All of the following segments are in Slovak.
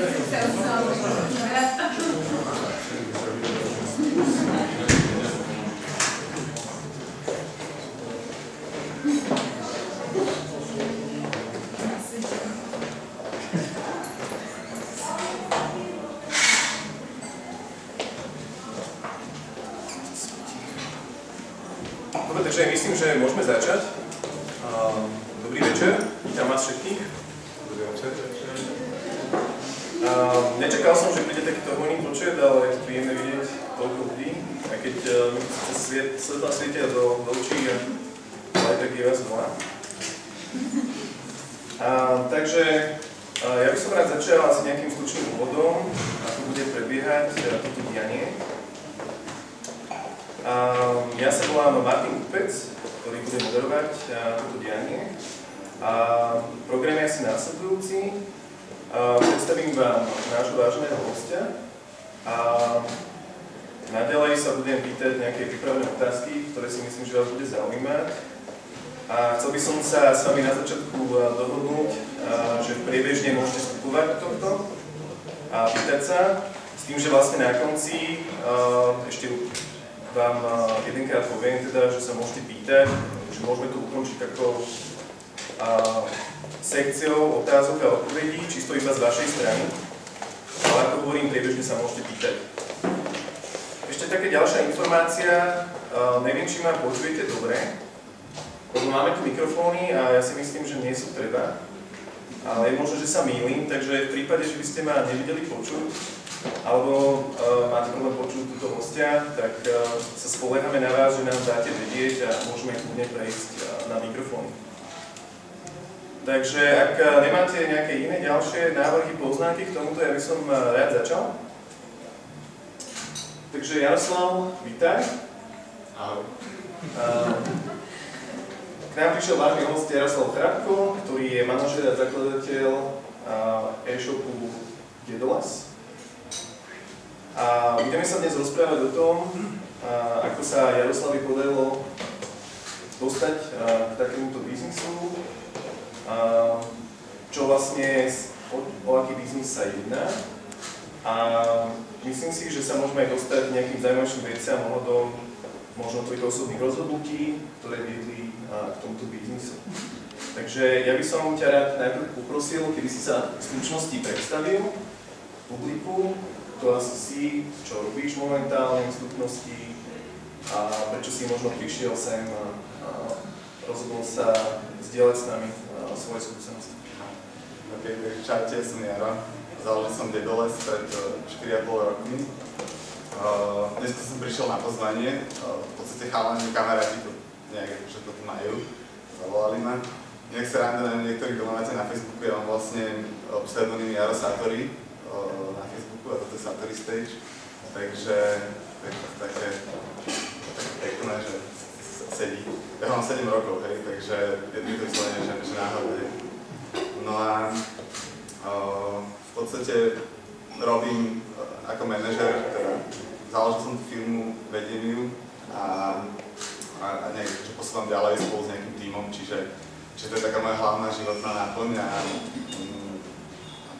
Dobre, takže myslím, že môžeme začať. Dobrý večer, vítam vás všetkých. Dobrý večer. Nečakal som, že príde takýto hojný počet, ale je to príjemné vidieť toľko ľudí. A keď mi svetla svietia do očí, ale tak je vás veľa. Takže ja by som rád začal s nejakým stručným úvodom, ako bude prebiehať toto dianie. Ja sa volám Martin Kupec, ktorý bude moderovať toto dianie. Program je asi následujúci. Predstavím vám nášho váženého hostia a naďalej sa budem pýtať nejaké pripravené otázky, ktoré si myslím, že vás bude zaujímať. A chcel by som sa s vami na začiatku dohodnúť, že priebežne môžete vstupovať do tohto a pýtať sa, s tým, že vlastne na konci ešte vám jedenkrát poviem teda, že sa môžete pýtať, že môžeme to ukončiť takou sekciou otázok a odpovedí, čisto iba z vašej strany. Ale ako hovorím, priebežne sa môžete pýtať. Ešte taká ďalšia informácia, neviem, či ma počujete dobre, lebo máme tu mikrofóny a ja si myslím, že nie sú treba. Ale je možno, že sa mýlim, takže v prípade, že by ste ma nevideli počuť, alebo máte problém počuť túto hostia, tak sa spoliehame na vás, že nám dáte vedieť a môžeme kľudne prejsť na mikrofón. Takže ak nemáte nejaké iné ďalšie návrhy, poznámky k tomuto, ja by som rád začal. Takže Jaroslav, vítaj. Ahoj. K nám prišiel vážny host Jaroslav Chrapko, ktorý je manažér a zakladateľ e-shopu Dedolas. A budeme sa dnes rozprávať o tom, ako sa Jaroslavi podarilo dostať k takémuto biznisu, čo vlastne, o aký biznis sa jedná. A myslím si, že sa môžeme aj dostať k nejakým zaujímavým veciam ohľadom možno tvojich osobných rozhodnutí, ktoré viedli k tomuto biznisu. Takže ja by som ťa rád najprv poprosil, keby si sa v stručnosti predstavil publiku, kto asi si, čo robíš momentálne v stručnosti a prečo si možno prišiel sem a rozhodol sa zdieľať s nami svoje skúsenosti. Ok, takže čaute, som Jaro. Založil som Dedolas pred 4,5 rokmi. Dnes som prišiel na pozvanie, v podstate chalani, kamaráti to nejak, že to tu majú, zavolali ma. Inak sa rám, niektorí, kto máte na Facebooku, ja mám vlastne pseudonym Jaro Satori na Facebooku a toto je Satori Stage. Takže také pekné, že sedí. Ja mám 7 rokov, hej, takže je to vyslovene, že náhodou, hej. No a v podstate robím ako manažer, teda založil som tú firmu, vediem ju a nejak, že posúvam ďalej spolu s nejakým tímom, čiže to je taká moja hlavná životná náplň a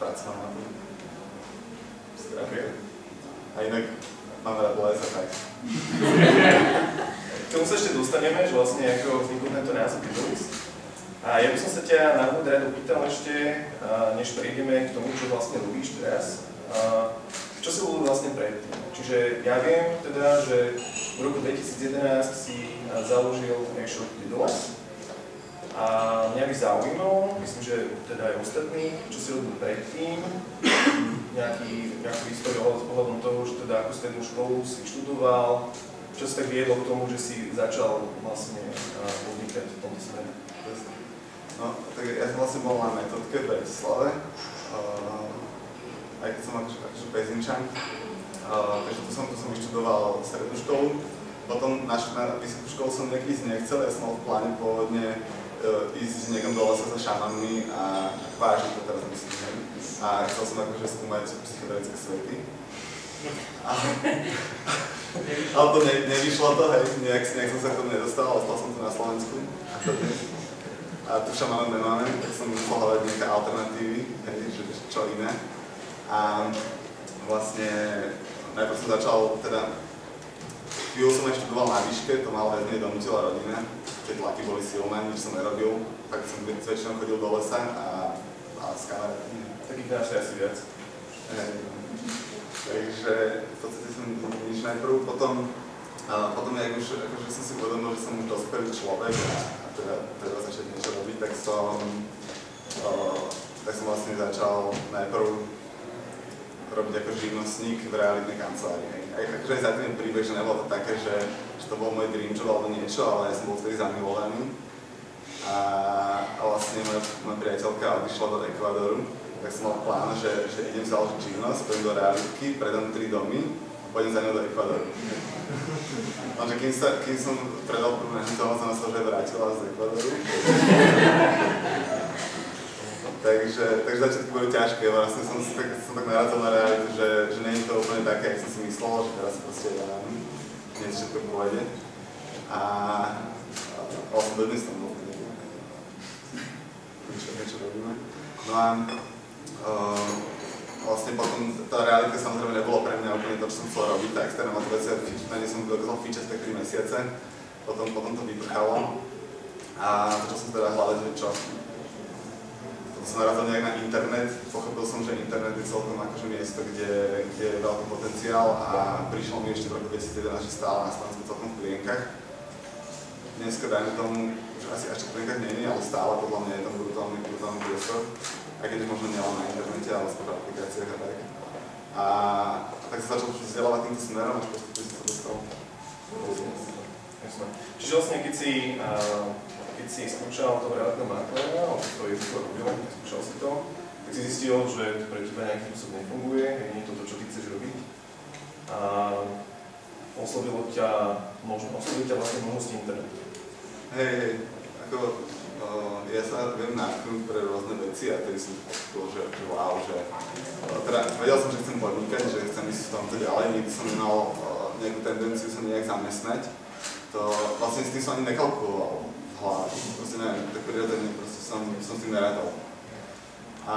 pracovná náplň. A inak mám rád les a tak. K tomu sa ešte dostaneme, že vlastne ako vznikol tento názov Dedolas. A ja by som sa ťa na úvod rád opýtal ešte, než prejdeme k tomu, čo vlastne robíš teraz. Čo si bol vlastne predtým? Čiže ja viem teda, že v roku 2011 si založil e-shop Dedolas. A mňa by zaujímalo, myslím, že teda aj ostatní, čo si robil predtým, nejakú históriu ohľadom toho, že teda ako strednú školu si študoval, čo sa tak viedlo k tomu, že si začal vlastne podnikať v tomto smere. No, tak ja som vlastne bol na metodke v Bratislave, aj keď som akože Pezinčan, takže tu som vyštudoval strednú školu. Potom na vysokú školu som nejaký ísť nechcel, ja som mal v pláne pôvodne ísť niekam do lesa za šamanmi a vážiť to teraz myslím. A chcel som akože skúmať psychedelické svety. Ale to nevyšlo to, hej, nejak som sa k tomu nedostal, ostal som tu na Slovensku. A tu šamanov nemáme, tak som musel hľadať nejaké alternatívy, hej, že čo iné. A vlastne najprv som začal, teda chvíľu som aj študoval na výške, to ma ale veľmi donútila rodina. Keď tlaky boli silné, nič som nerobil, tak som väčšinou chodil do lesa a s kamarátmi. Takých nás je asi viac. Takže v podstate som nič najprv, potom jak už akože som si uvedomil, že som už dospelý človek a teda treba začať niečo robiť, tak som vlastne začal najprv robiť ako živnostník v realitnej kancelárii. Akože aj za tým príbeh, že nebolo to také, že to bol môj dream job alebo niečo, ale ja som bol vtedy zamilovaný. A vlastne moja priateľka odišla do Ekvádoru, tak som mal plán, že idem založiť živnosť, pôjdem do realitky, predám 3 domy a pôjdem za ňou do Ekvádoru. Lenže kým som predal prvú nehnuteľnosť, som sa už aj vrátila z Ekvádoru. Takže začiatky boli ťažké, vlastne som tak narazil na realitu, že nie je to úplne také, jak som si myslel, že teraz proste niečo všetko pôjde. A vlastne dodnes tam bol niečo robíme. No a vlastne potom tá realita samozrejme nebolo pre mňa úplne to, čo som chcel robiť, tá externá motivácia, na nej som dokázal fičať tak 3 mesiace, potom to vyprchalo a začal som teda hľadať, že čo. Som narazil nejak na internet, pochopil som, že internet je celkom akože miesto, kde je veľký potenciál a prišlo mi ešte v roku 2011, že stále na Slovensku celkom v klienkach. Dneska dajme tomu, že asi až v klienkach nie je, ale stále podľa mňa je tam brutálny priestor, aj keď možno nielen na internete, ale skôr v aplikáciách a tak. A tak sa začal vzdelávať týmto smerom, až postupne som sa dostal. Čiže vlastne keď si skúšal toho realitného makléra, alebo to jeziko robil, keď skúšal si to, tak si zistil, že to pre teba nejakým spôsobom nefunguje, nie je to, čo ty chceš robiť. A oslovilo ťa vlastne možnosti internetu. Hej, ako ja sa viem natknúť pre rôzne veci a tedy som bol, že wow, že teda vedel som, že chcem podnikať, že chcem ísť v tomto ďalej, nikdy som nemal nejakú tendenciu sa nejak zamestnať. To vlastne s tým som ani nekalkuloval. Proste neviem, tak prirodzene proste som s tým nerádal. A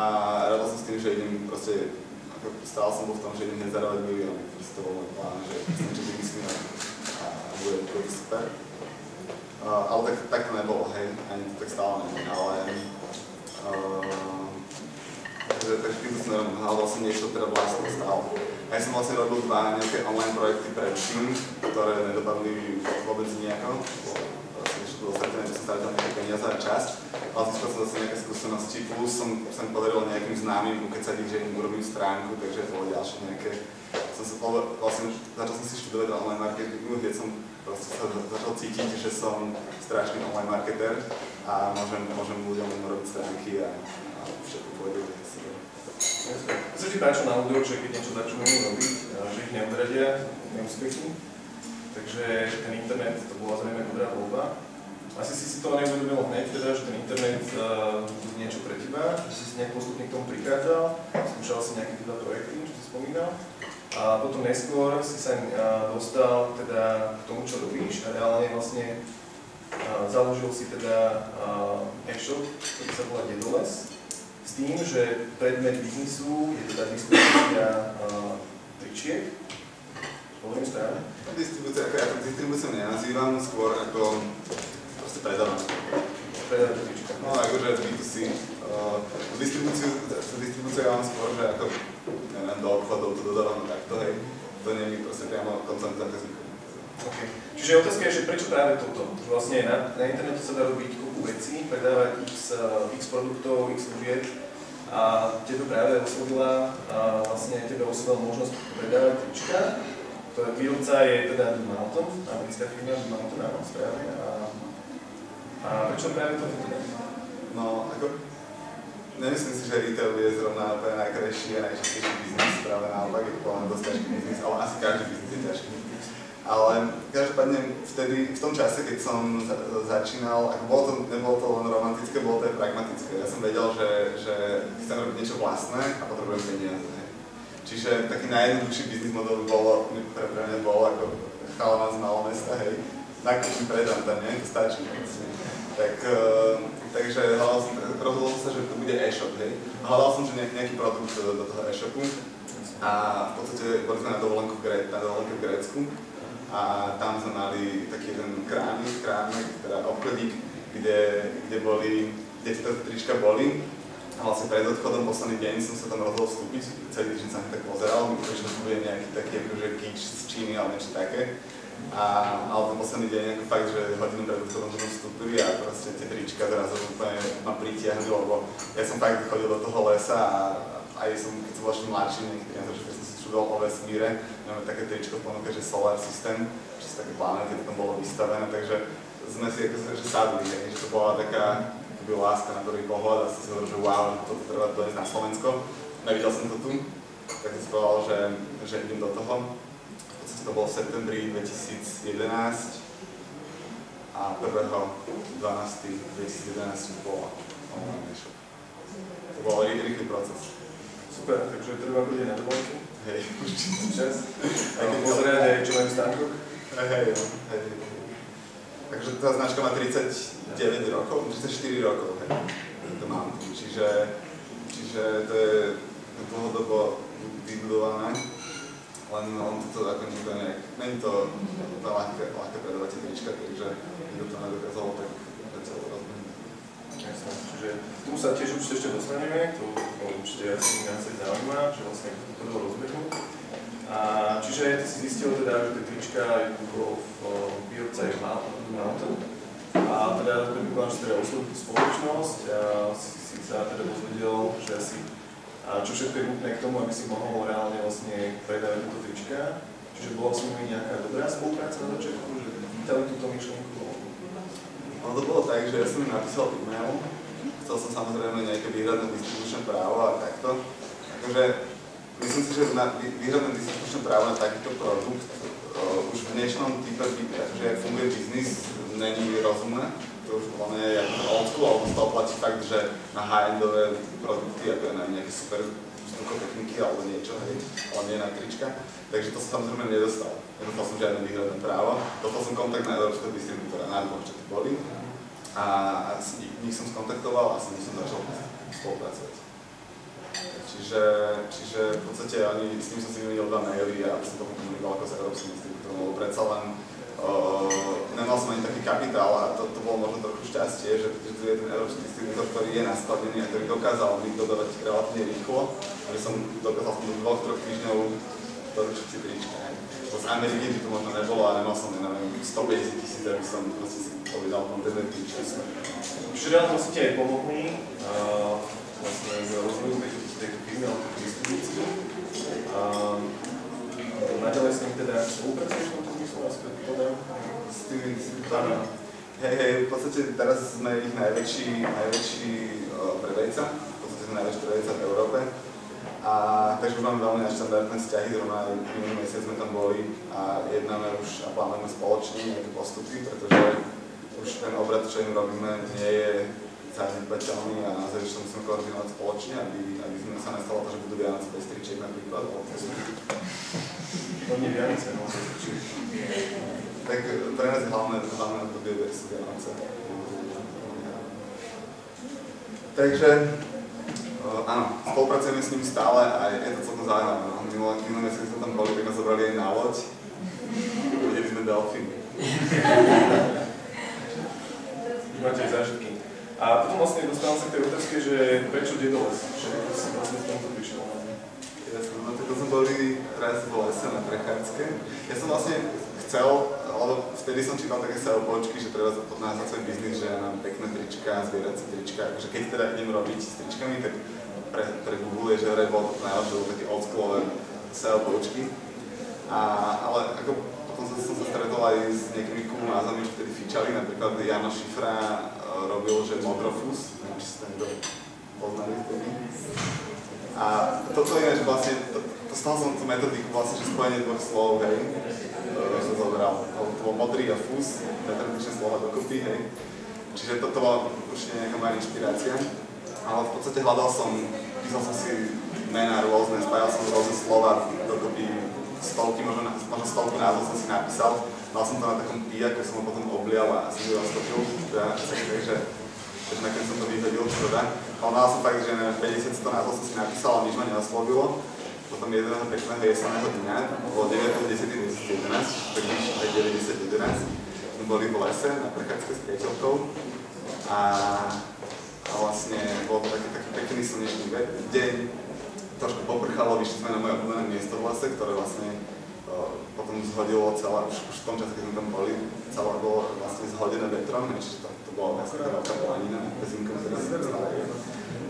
rádal som s tým, že idem proste, ako stále som bol v tom, že idem zarábať milióny. Proste to bol môj plán, že chcem niečo vymyslím a bude to super. Ale tak to nebolo, hej, ani to tak stále nie, ale takže týmto smerom hľadal som niečo teda vlastne stále. A ja som vlastne robil 2 nejaké online projekty predtým, ktoré nedopadli vôbec nejako. Ostatné, že som strátil nejaké peniaze a čas, ale získal som zase nejaké skúsenosti, plus som podaril nejakým známym ukecať ich, že im urobím stránku, takže to bolo ďalšie nejaké. Vlastne začal som si študovať online marketingu, kde som proste sa začal cítiť, že som strašný online marketer a môžem ľuďom robiť stránky a všetko pôjde. To sa ti páčilo na ľuďoch, že keď niečo začnú robiť, že ich neodradia neúspechy, takže ten internet to bola zrejme dobrá voľba. Asi si to neuvedomil hneď, teda, že ten internet je niečo pre teba, že si nejak postupne k tomu prichádzal, skúšal si nejaké teda projekty, čo si spomínal. A potom neskôr si sa dostal teda k tomu, čo robíš a reálne vlastne založil si teda e-shop, ktorý sa volá Dedoles, s tým, že predmet biznisu je teda distribúcia tričiek. Hovorím správne? Distribúcia, ako ja to distribúciu nenazývam, skôr ako proste predávam. Predávam trička. No akože B2C. Distribúcia mám skôr, že ako neviem, do obchodov to dodávam takto, hej. To nie je proste priamo koncom zákazníkov. Okay. Čiže otázka je, že prečo práve toto? Vlastne na internete sa dá robiť kopu vecí, predávať x produktov, x služieb a tebe práve oslovila možnosť predávať trička. Výrobca je teda Blue Mountain, americká firma Blue Mountain, áno, správne. A prečo práve toto teda? No, ako nemyslím si, že retail je zrovna úplne najkrajší a najčastejší biznis, práve naopak je to dosť ťažký biznis, ale asi každý biznis je ťažký. Ale každopádne vtedy, v tom čase, keď som začínal, ako nebolo to len romantické, bolo to aj pragmatické. Ja som vedel, že chcem robiť niečo vlastné a potrebujem peniaze. Čiže taký najjednoduchší biznis model by bolo, pre mňa bolo ako chalaman z malého mesta, hej. nakúpim, predám tam, nie? To stačí. Takže rozhodol som sa, že to bude e-shop, hej. Hľadal som, že nejaký produkt do toho e-shopu a v podstate boli sme na dovolenke v Grécku a tam sme mali taký jeden krámik, teda obchodík, kde tieto trička boli. A vlastne pred odchodom posledný deň som sa tam rozhodol vstúpiť, celý týždeň sa mi tak pozeral, myslím, že to bude nejaký taký akože kič z Číny alebo niečo také. Ale ten posledný deň ako fakt, že hodinu pred odchodom som vstúpili a proste tie trička zrazu úplne ma pritiahli, lebo ja som fakt chodil do toho lesa a aj som, keď som bol ešte mladší, niekedy keď som si čudoval o vesmíre, máme také tričko v ponuke, že Solar System, že sú také planety, to tam bolo vystavené, takže sme si akože sadli, že to bola taká láska na prvý pohľad a som si hovoril, že wow, toto treba dojsť na Slovensko. Nevidel som to tu, tak som si povedal, že idem do toho. V podstate to bolo v septembri 2011 a 1.12.2011 bolo online e-shop. To bol rýchly proces. Super, takže treba bude na dovolenku. Hej, určite. Čas. A keď pozerať aj čo majú stánok? Hej. Takže tá značka má 34 rokov, hej, to mám. Čiže to je dlhodobo vybudované, len to ako nikto není to ľahké predávať tie trička, takže nikto to nedokázalo tak celé rozmeniť. Jasné, čiže tu sa tiež určite ešte dostaneme, to určite asi viacej zaujíma, že vlastne to bolo rozbehnúť. A čiže ty si zistil teda, že tie trička výrobca je Mountain. A teda predpokladám, že teda oslovil tú spoločnosť a si sa teda dozvedel, že asi čo všetko je nutné k tomu, aby si mohol reálne vlastne predávať tieto trička. Čiže bola s nimi nejaká dobrá spolupráca na začiatku, že vítali túto myšlienku? No to bolo tak, že ja som im napísal e-mail, chcel som samozrejme nejaké výhradné distribučné právo a takto. Akože myslím si, že výhradné distribučné právo na takýto produkt už v dnešnom type, akože jak funguje biznis, není rozumné. To už hlavne je ako old school, alebo z toho platí fakt, že na high-endové produkty, ako je na nejaké super techniky alebo niečo, hej, ale nie na trička. Takže to som samozrejme nedostal. Nedostal som žiadne výhradné právo. Dostal som kontakt na európskeho distribútora, na dvoch, čo tu boli. A nich som skontaktoval a som začal spolupracovať. Čiže v podstate s ním som si vymenil 2 maily a som to komunikoval ako s európskym distribútorom, lebo predsa len nemal som ani taký kapitál a to bolo možno trochu šťastie, že tu je ten európsky distribútor, ktorý je nastavený a ktorý dokázal mi dodávať relatívne rýchlo, že som dokázal do 2-3 týždňov doručiť si trička. Z Ameriky by to možno nebolo a nemal som, neviem, 150 000, aby som proste si povedal kontejner tričky. Čiže reálne ste aj pomohli vlastne z rozvoju tejto firmy alebo tejto distribúcii. Naďalej s nimi teda spolupracuješ v tomto zmysle, asi predpokladám? S tými distribútormi? Hej, v podstate teraz sme ich najväčší predajca, v podstate sme najväčší predajca v Európe. Takže už máme veľmi naštandardné vzťahy, zrovna aj minulý mesiac sme tam boli a jednáme už a plánujeme spoločne nejaké postupy, pretože už ten obrad, čo im robíme, nie je zanedbateľný a naozaj, že musíme koordinovať spoločne, aby sme sa nestalo to, že budú Vianoce bez tričiek napríklad. To nie Vianoce, no bez tričiek. Tak pre nás je hlavné obdobie sú Vianoce. Takže áno, spolupracujeme s nimi stále a je to celkom zaujímavé. Minulý mesiac sme tam boli, tak nás zobrali aj na loď. Videli sme delfíny. Máte aj zážitky. A potom vlastne dostávam sa k tej otázke, že prečo Dedoles? Že ako si vlastne v tomto prišiel? Jasne, no tak to sme boli raz v lese na prechádzke. Ja som vlastne chcel, lebo vtedy som čítal také SEO-počky, že treba podnázať svoj biznis, že mám pekné trička, zvieracie trička. Takže keď teda idem robiť s tričkami, tak pre Google je, že vraj bolo to najlepšie, bolo také oldschoolové SEO-počky. Ale ako potom som sa stretol aj s nejakými cool názvami, čo vtedy fičali, napríklad Jano Šifra robil, že Modrofus, neviem, či si ten kto poznali vtedy. A toto je, že vlastne, z toho som tú metodiku vlastne, že spojenie dvoch slov, hej, som zobral. To bol modrý a fus, tradičné slova dokopy, hej. Čiže toto bola určite nejaká moja inšpirácia. Ale v podstate písal som si mená rôzne, spájal som rôzne slova dokopy, stovky, možno stovky názvov som si napísal. mal som to na takom pijaku, som ho potom oblial a som ho roztopil, takže nakoniec som to vyhodil, škoda. Ale mal som fakt, že 50 stronázov som si napísal, ale nič ma neoslovilo. Potom jedného pekného jesenného dňa, bolo 9.10.2011, tak 90.11, sme boli v lese na prechádzke s priateľkou a vlastne bol to taký pekný slnečný deň, trošku poprchalo, vyšli sme na moje obľúbené miesto v lese, ktoré vlastne potom zhodilo celé, už v tom čase, keď sme tam boli, celé bolo vlastne zhodené vetrom, čiže to bola vlastne tá veľká planina, pezinkom, ktorá sa stávajú.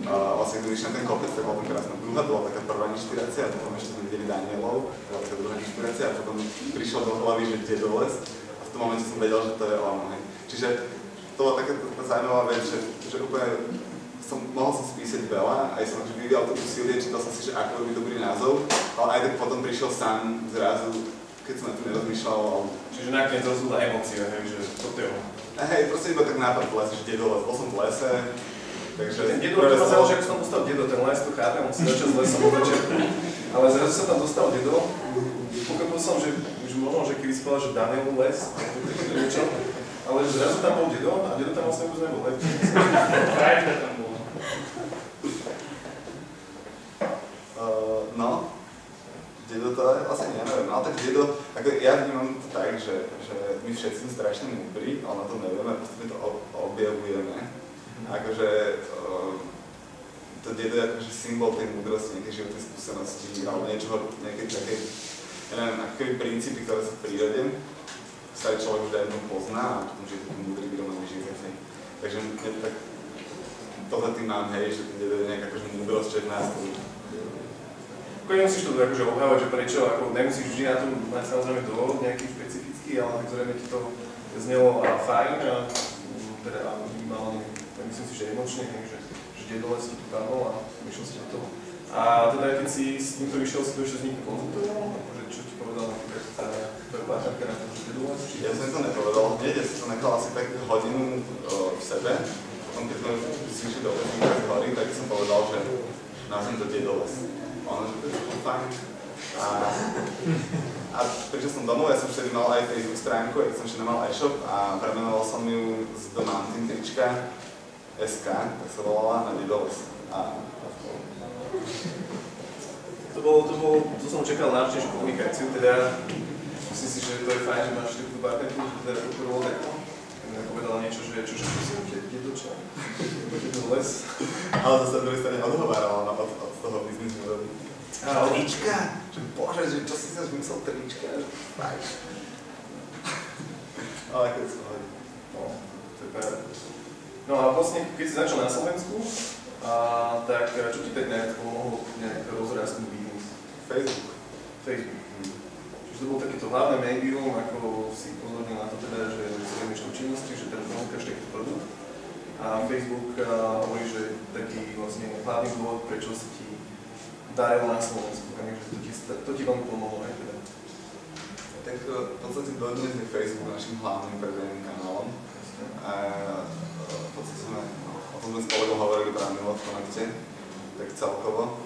Vlastne keď vyšli na ten kopec, tak bola tam krásna brúha, to bola taká prvá inšpirácia, a potom ešte sme videli Danielov, to bola taká druhá inšpirácia, a potom prišlo do hlavy, že Dedoles, a v tom momente som vedel, že to je ono. Čiže to bola taká zaujímavá vec, že úplne mohol som spísať veľa, aj som vyvíjal to úsilie, čítal som si, že ako robí dobrý názov, ale aj tak potom prišiel sám zrazu, keď som na to nerozmýšľal. Čiže nakoniec rozhodla emócia, že toto je ono. Hej, proste iba tak nápad v lese, že Dedoles, bol som v lese, takže... Ten Dedo, to ma zaujímavé, že ako som dostal Dedo, ten les to chápem, on si začal s lesom od začiatku, ale zrazu sa tam dostal Dedo, pochopil som, že už možno, že keby si povedal, že Daniel les, niečo, ale zrazu tam bol Dedo a Dedo tam vlastne vôbec nebol, hej? Krajka tam bol. No, Dedo to je vlastne neviem, ale tak Dedo, ako ja vnímam to tak, že my všetci sme strašne múdri, ale na to nevieme, proste to objavujeme. Akože to Dedo je akože symbol tej múdrosti, nejakej životnej skúsenosti, alebo niečoho, nejaké také, ja neviem, ako keby princípy, ktoré sú v prírode, starý človek už dávno pozná a potom, že je taký múdry, vyrovnaný život. Takže tak tohle tým mám, hej, že ten Dedo je nejaká akože múdrosť, čo je v nás. Ako nemusíš to akože obhávať, že prečo, ako nemusíš vždy na tom mať samozrejme dôvod nejaký špecifický, ale tak zrejme ti to znelo fajn a teda minimálne, myslím si, že emočne, že Dedoles ti tu padol a vyšiel si do toho. A teda keď si s týmto vyšiel, si to ešte s niekým konzultoval? Akože čo ti povedal napríklad tvoja partnerka na to, že Dedoles? Ja som to nepovedal, ja som to nechal asi tak hodinu v sebe. Potom keď sme si išli do Pezinka z hory, tak som povedal, že nazvem to Dedoles. Ono, že to je fajn. A prišiel som domov, ja som vtedy mal aj Facebook stránku, ja som ešte nemal e-shop a premenoval som ju z The Mountain trička SK, tak sa volala, na Dedoles. To som čakal náročnejšiu komunikáciu, teda myslím si, že to je fajn, že máš takúto partnerku, teda ktorú takto. Povedala niečo, že Dedo čo? Dedoles. Ale zase na druhej strane odhovárala od toho biznisu modelu. Trička? Že bože, že čo si sa vymyslel trička? Fajn. Ale keď sa hodí. No, to je pravda. No a vlastne, keď si začal na Slovensku, tak čo ti tak nejak pomohlo nejak rozrásť ten biznis? Facebook. Čiže to bolo takéto hlavné médium, ako si pozornil na to teda, že si vymýšľal činnosti, že teda ponúkaš takýto produkt. A Facebook hovorí, že taký vlastne hlavný dôvod, prečo sa ti darilo na Slovensku, takže to ti veľmi pomohlo aj teda. Tak v podstate dodnes je Facebook našim hlavným predajným kanálom. V podstate sme, o tom sme s kolegom hovorili práve v Konekte, tak celkovo.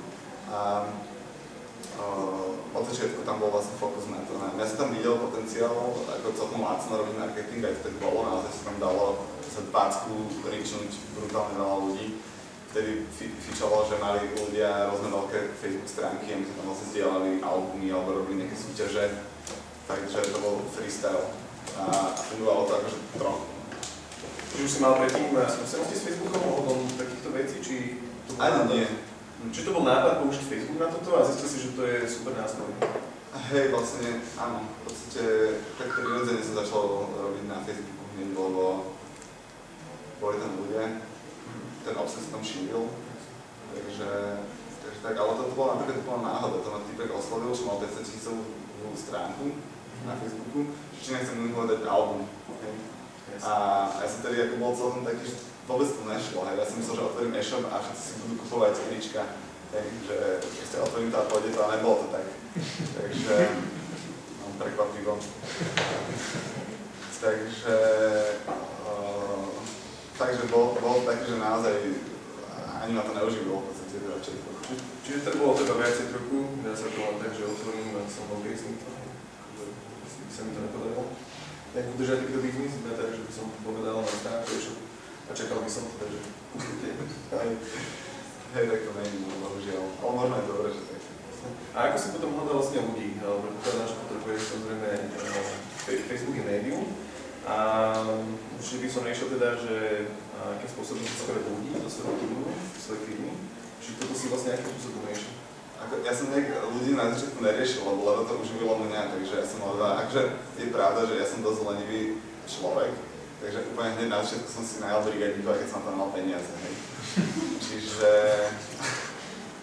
Od začiatku tam bol vlastne fokus na to. Ja som tam videl potenciál, ako celkom lacno robiť marketing, aj to tak bolo, naozaj sa tam dalo za 20 ričnúť brutálne veľa ľudí. Vtedy fičalo, že mali ľudia rôzne veľké Facebook stránky a my sme tam vlastne zdieľali albumy alebo robili nejaké súťaže. Takže to bol freestyle a fungovalo to akože trochu. Čiže už si mal predtým skúsenosti s Facebookom ohľadom takýchto vecí, či to bol ani nie. Či to bol nápad použiť Facebook na toto a zistil si, že to je super nástroj? Hej, vlastne áno. V podstate tak prirodzene som začal robiť na Facebooku hneď, lebo boli tam ľudia, ten obsah sa tam šíril, takže tak, ale to bola napríklad úplná náhoda, to ma týpek oslovil, že mal 500 000 stránku na Facebooku, či nechcem mu dať album. A ja som tedy ako bol celkom taký, že vôbec to nešlo, hej. Ja som myslel, že otvorím e-shop a všetci si budú kupovať trička, že proste otvorím to a pôjde to a nebolo to tak. Takže, no, prekvapivo. Takže bolo také, že naozaj ani ma to neužívalo v podstate do začiatku. Čiže to bolo teda viacej trochu, dá sa to len tak, že otvorím a som bol gejsný, sa mi to nepodarilo. nejak udržať takýto biznis, takže by som povedal na stránku e-shop a čakal by som teda, že kúpite. Hej, tak to není, bohužiaľ. Ale možno je dobré, že tak. A ako si potom hľadal vlastne ľudí? Predpokladám, že potrebuješ samozrejme Facebook je médium. A určite by som riešil teda, že akým spôsobom si skôr ľudí do svojho týmu, do svojej firmy. Čiže toto si vlastne akým spôsobom riešil? Ja som nejak ľudí na začiatku neriešil, lebo to uživilo mňa, takže ja som hľadal. Akože je pravda, že ja som dosť lenivý človek, takže úplne hneď na začiatku som si najal brigadníkov, keď som tam mal peniaze, hej. Čiže...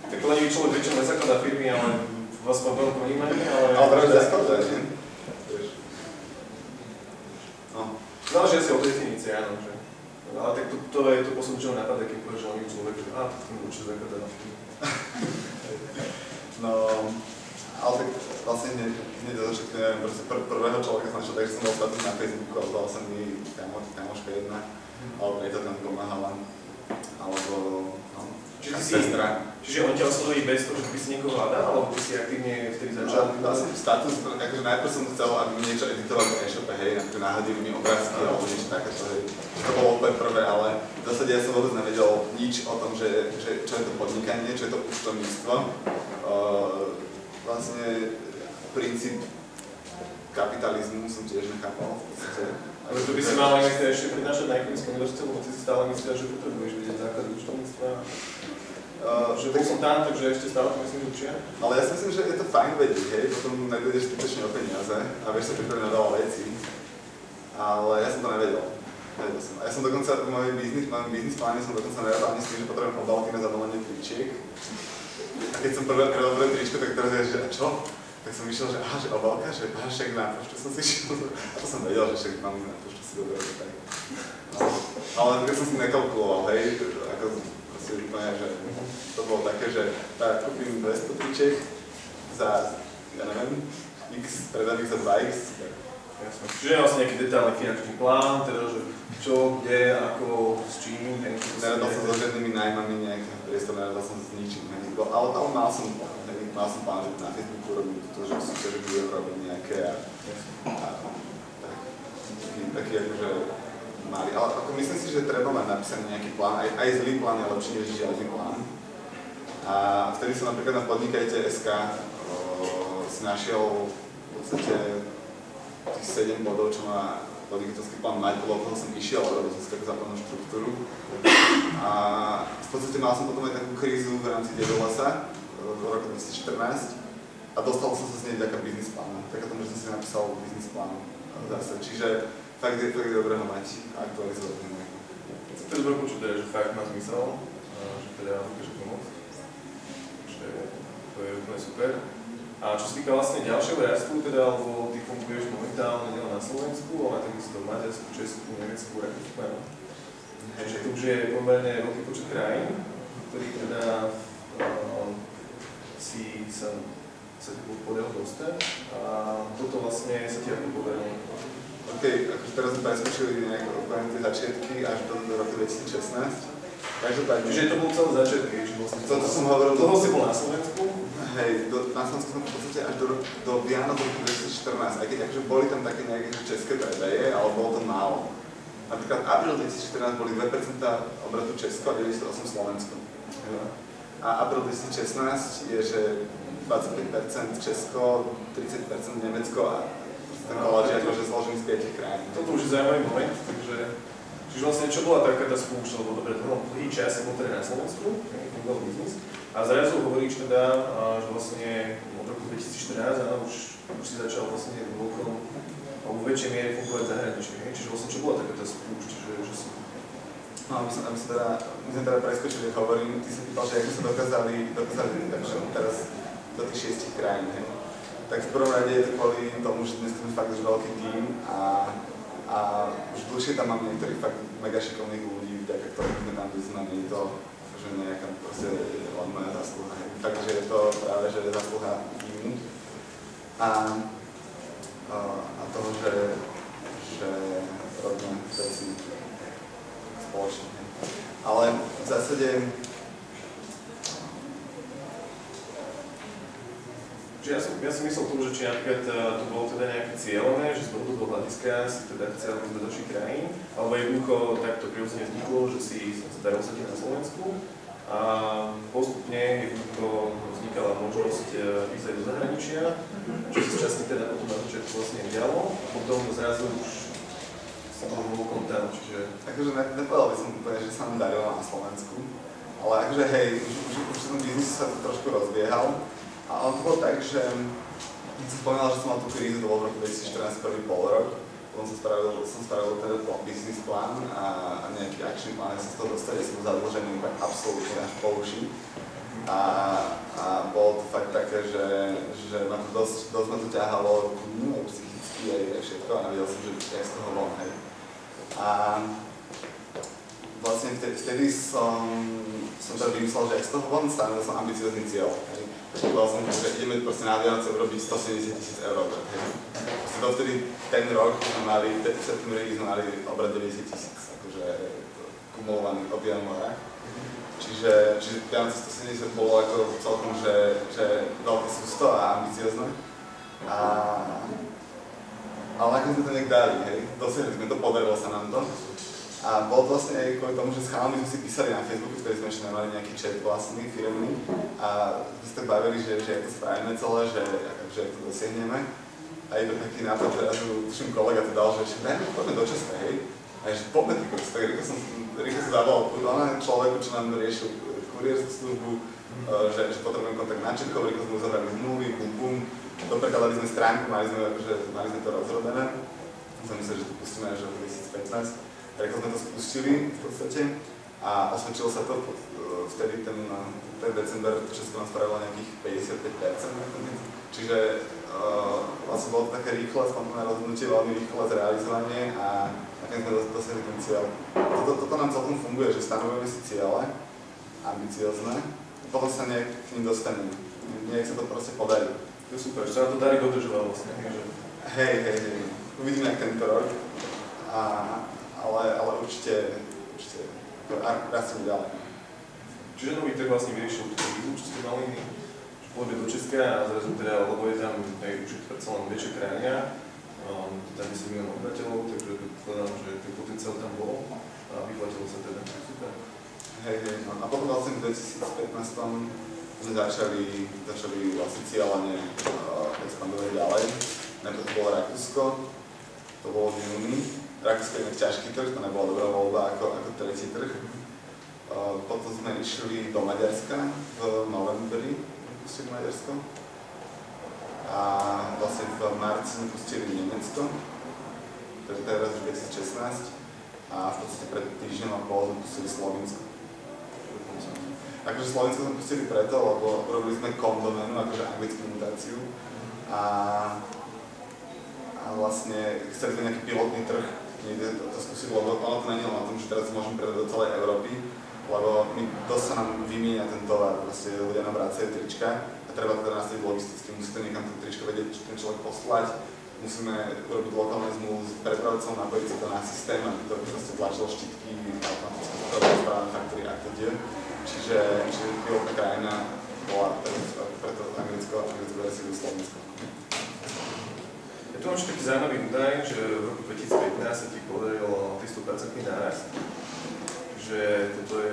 Tak lenivý človek väčšinou nezakladá firmy, ale vás mám veľmi vnímanie, ale... Ale práve zakladá, že? No. Záleží asi od definície, áno, že... Ale tak to je to posledné, čo napadá, keď povieš lenivý človek, že tak určite zakladá na firmy. No, ale tak vlastne hneď do začiatku, neviem, proste prvého človeka som našiel, takže som bol statuť na Facebooku a zdala sa mi kamoška jedna, alebo aj to tam pomáhala, alebo no, sestra. Čiže on ťa osloví bez toho, že by si niekoho hľadal, alebo ty si aktívne vtedy začal? Dal som status, akože najprv som chcel, aby mi niečo editovali v e-shope, hej, napríklad náhodili mi obrázky alebo niečo takéto, hej. To bolo úplne prvé, ale v zásade ja som vôbec nevedel nič o tom, že čo je to podnikanie, čo je to účtovníctvo. Vlastne princíp kapitalizmu som tiež nechápal v podstate. Ale to by si mal aj ešte prednášať na ekonomickom univerzite, lebo ty si stále myslel, že potrebuješ vedieť základy účtovníctva. Že bol som tam, takže ešte stále to myslím, že učia. Ale ja si myslím, že je to fajn vedieť, hej, potom nevedeš skutočne o peniaze a vieš sa pripraviť na veľa vecí. Ale ja som to nevedel. Ja som dokonca v mojom biznis pláne som dokonca nevedel ani s tým, že potrebujem obálky na zabalenie tričiek. A keď som prvýkrát otvoril tričko, tak teraz je, že a čo? Tak som išiel, že aha, že obálka, že aha, však na poštu som si išiel. A to som vedel, že však mám na poštu si dobre, tak. No, ale keď som si nekalkuloval, hej, ako proste úplne, že to bolo také, že tak kúpim 200 tričiek za, ja neviem, x predaných za 2x. Jasne. Čiže je vlastne nejaký detailný finančný plán, teda, že čo, kde, ako, s čím, neradal som so žiadnymi nájmami nejakého priestoru, neradal som s ničím, ale mal som plán, že na Facebooku robím to, že súťaže budem robiť nejaké a taký akože malý, ale ako myslím si, že treba mať napísaný nejaký plán, aj zlý plán je lepší než žiadny plán. A vtedy som napríklad na podnikajte.sk si našiel v podstate tých 7 bodov, čo má podnikateľský plán mať, podľa toho som išiel a robil som si takú základnú štruktúru. A v podstate mal som potom aj takú krízu v rámci Dedolesa v roku 2014 a dostal som sa z nej vďaka biznis plánu. Tak tomu, že som si napísal biznis plán zase. Čiže fakt je dobré ho mať a aktualizovať. To je dobré počuť, že fakt má zmysel, že teda dokáže pomôcť. Takže to je úplne super. A čo sa týka vlastne ďalšieho rastu, teda, alebo ty funguješ momentálne nielen na Slovensku, ale takisto v Maďarsku, Česku, Nemecku, Rakúsku, áno. Takže to už je pomerne veľký počet krajín, ktorých teda si sa podarilo dostať. A toto vlastne sa ti ako podarilo? OK, akože teraz sme preskočili nejaké tie začiatky až do roku 2016. Každopádne. Čiže to bol celé začiatky, čiže vlastne to som hovoril. Dlho si bol na Slovensku? Hej, na Slovensku som v podstate až do Vianoc roku 2014, aj keď akože boli tam také nejaké české predaje, ale bolo to málo. Napríklad apríl 2014 boli 2% obratu Česko a 98% Slovensko. A apríl 2016 je, že 25% Česko, 30% Nemecko a ten koláč je akože zložený z 5 krajín. Toto už je zaujímavý moment, čiže vlastne čo bola taká tá spúšť, lebo dobre, to bol dlhý čas, bol teda na Slovensku, fungoval biznis, a zrazu hovoríš teda, že vlastne od roku 2014, áno, už si začal vlastne vo väčšej miere fungovať zahranične, čiže vlastne čo bola taká tá spúšť, že si... No, my sme teda preskočili, ako hovorím, ty si pýtal, že ako sa dokázali teraz do tých 6 krajín, hej. Tak v prvom rade je to kvôli tomu, že dnes sme fakt už veľký tím a už dlhšie tam mám niektorých fakt mega šikovných ľudí, vďaka ktorým sme tam vyznaní, nie je to že nejaká proste len moja zásluha. Fakt, že je to práve že zásluha tímu a toho, že robíme veci spoločne. Ale v zásade... Ja som myslel tomu, že či napríklad to bolo teda nejaké cieľové, že z dlhodobého hľadiska si teda chcel ísť do ďalších krajín, alebo jednoducho takto prirodzene vzniklo, že si sa usadil na Slovensku a postupne jednoducho vznikala možnosť ísť aj do zahraničia, čo sa časne teda potom na začiatku vlastne dialo a potom zrazu už sa bol voľkom tam, čiže... Akože nepovedal by som úplne, že sa nám darilo na Slovensku, ale akože hej, už ten biznis sa to trošku rozbiehal. A on to bolo tak, že keď som spomínal, že som mal tú krízu, to bol v roku 2014 prvý pol rok, potom som spravil teda business plán a nejaký action plán, ja som z toho dostal, ja som zadlžený tak absolútne až po uši. A bolo to fakt také, že ma to dosť ma to ťahalo psychicky aj všetko a nevedel som, že jak z toho von, hej. A vlastne vtedy som teda vymyslel, že jak z toho von, stanovil som ambiciózny cieľ, hej. Povedal som, že ideme proste na Vianoce urobiť 170 000 eur obrat, hej. Proste dovtedy ten rok sme mali, v septembri sme mali obrat 90 000, akože kumulovaný objem mora. Čiže Vianoce 170 bolo ako celkom, že veľké sústo a ambiciozne. Ale ako sme to nejak dali, hej, dosiahli sme to, podarilo sa nám to. A bolo to vlastne aj kvôli tomu, že s chalami sme si písali na Facebooku, vtedy sme ešte nemali nejaký chat vlastný, firemný. A sme sa tak bavili, že jak to spravíme celé, že to dosiahneme. A iba taký nápad, zrazu tuším kolega to dal, že poďme do Česka, hej. A že poďme ty koľko, tak rýchlo som zavolal človeku, čo nám riešil kurierskú službu, že potrebujem kontakt na Čechov, rýchlo sme uzavrali zmluvy, bum, doprekladali sme stránku, mali sme to rozrobené. Som myslel, že to pustíme až v 2015. Rýchlo sme to spustili v podstate a osvedčilo sa to, vtedy ten december Česko nám spravilo nejakých 55%. Čiže vlastne bolo to také rýchle, spontánne rozhodnutie, veľmi rýchle zrealizovanie a nakoniec sme dosiahli ten cieľ. Toto nám celkom funguje, že stanovujeme si ciele ambiciozne, potom sa nejak k ním dostaneme. Nejak sa to proste podarí. To je super, že sa na to darí dodržovať vlastne. Hej, uvidíme jak tento rok, ale určite rastieme ďalej. Čiže nový trh vlastne vyriešil tú výzvu, čo ste mali, že pôjde do Česka a zrazu teda, lebo je tam už predsa len väčšia krajina, tam 10 miliónov obyvateľov, takže predpokladám, že ten potenciál tam bol a vyplatilo sa teda. Super. Hej, no a potom vlastne v 2015 sme začali vlastne cieľane expandovať ďalej. Najprv to bolo Rakúsko, to bolo v júni. Rakúsko je inak ťažký trh, to nebola dobrá voľba ako tretí trh. Potom sme išli do Maďarska v novembri, pustili Maďarsko. A vlastne v marci sme pustili Nemecko, to je teraz už 2016. A v podstate pred týždňom a pol sme pustili Slovinsko. Akože Slovensko sme pustili preto, lebo robili sme kondoménu, akože anglickú mutáciu. A vlastne chceli sme nejaký pilotný trh, niekde to skúsiť, lebo ono to nie je len o tom, že teraz môžeme predať do celej Európy, lebo dosť sa nám vymieňa ten tovar, proste ľudia nám vracajú trička a treba teda nastaviť logisticky, musíte niekam to tričko vedieť, ten človek poslať, musíme urobiť lokálne zmluvy s prepravcom, napojiť si to na systém, aby to proste tlačilo štítky, automaticky to správne faktory a to deje. Čiže pilotná krajina bola preto anglicko verziu Slovensko. Ja tu mám ešte taký zaujímavý údaj, že v roku 2015 sa ti podarilo 300% nárast. Že toto je,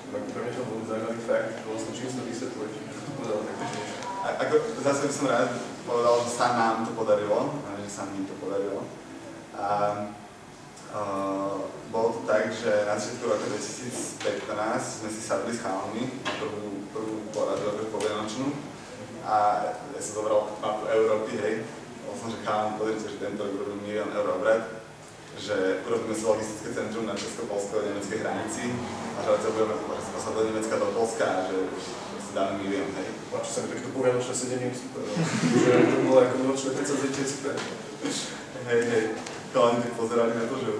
pre mňa to bol zaujímavý fakt, že vlastne čím si to vysvetľuje, že to povedal takto niečo. Ako zase by som rád povedal, že sa nám to podarilo, že sa mi to podarilo. Bolo to tak, že na začiatku roku 2015 sme si sadli s chalami na prvú poradu, prvú povianočnú a ja som zobral mapu Európy, hej. Bol som, že chalám, pozrite, že tento rok urobím 1 000 000 eur obrat, že urobíme si logistické centrum na česko-polsko-nemeckej hranici a že budeme poslať do Nemecka do Polska a že si dáme 1 000 000, hej. Čo sa mi takto povianočné sedenie super, že to bolo ako nočné predsavzetie super. Hej, chalani pozerali na to, že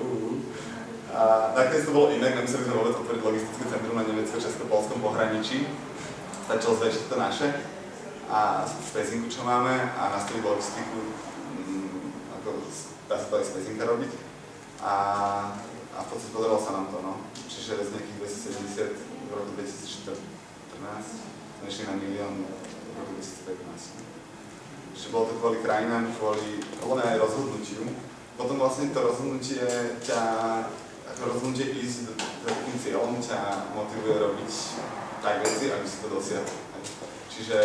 A nakoniec to bolo inak, nemuseli sme vôbec otvoriť logistické centrum na nemecko-česko-polskom pohraničí. Stačilo zväčšiť to naše a spacinku, čo máme, a nastaviť logistiku, ako dá sa to aj spacinka robiť. A v podstate podarilo sa nám to, no. Čiže z nejakých 270 v roku 2014 sme išli na 1 000 000 v roku 2015. bolo to kvôli krajinám, kvôli aj rozhodnutiu. Potom vlastne to rozhodnutie ísť za takým cieľom ťa motivuje robiť tak veci, aby si to dosiahol. Čiže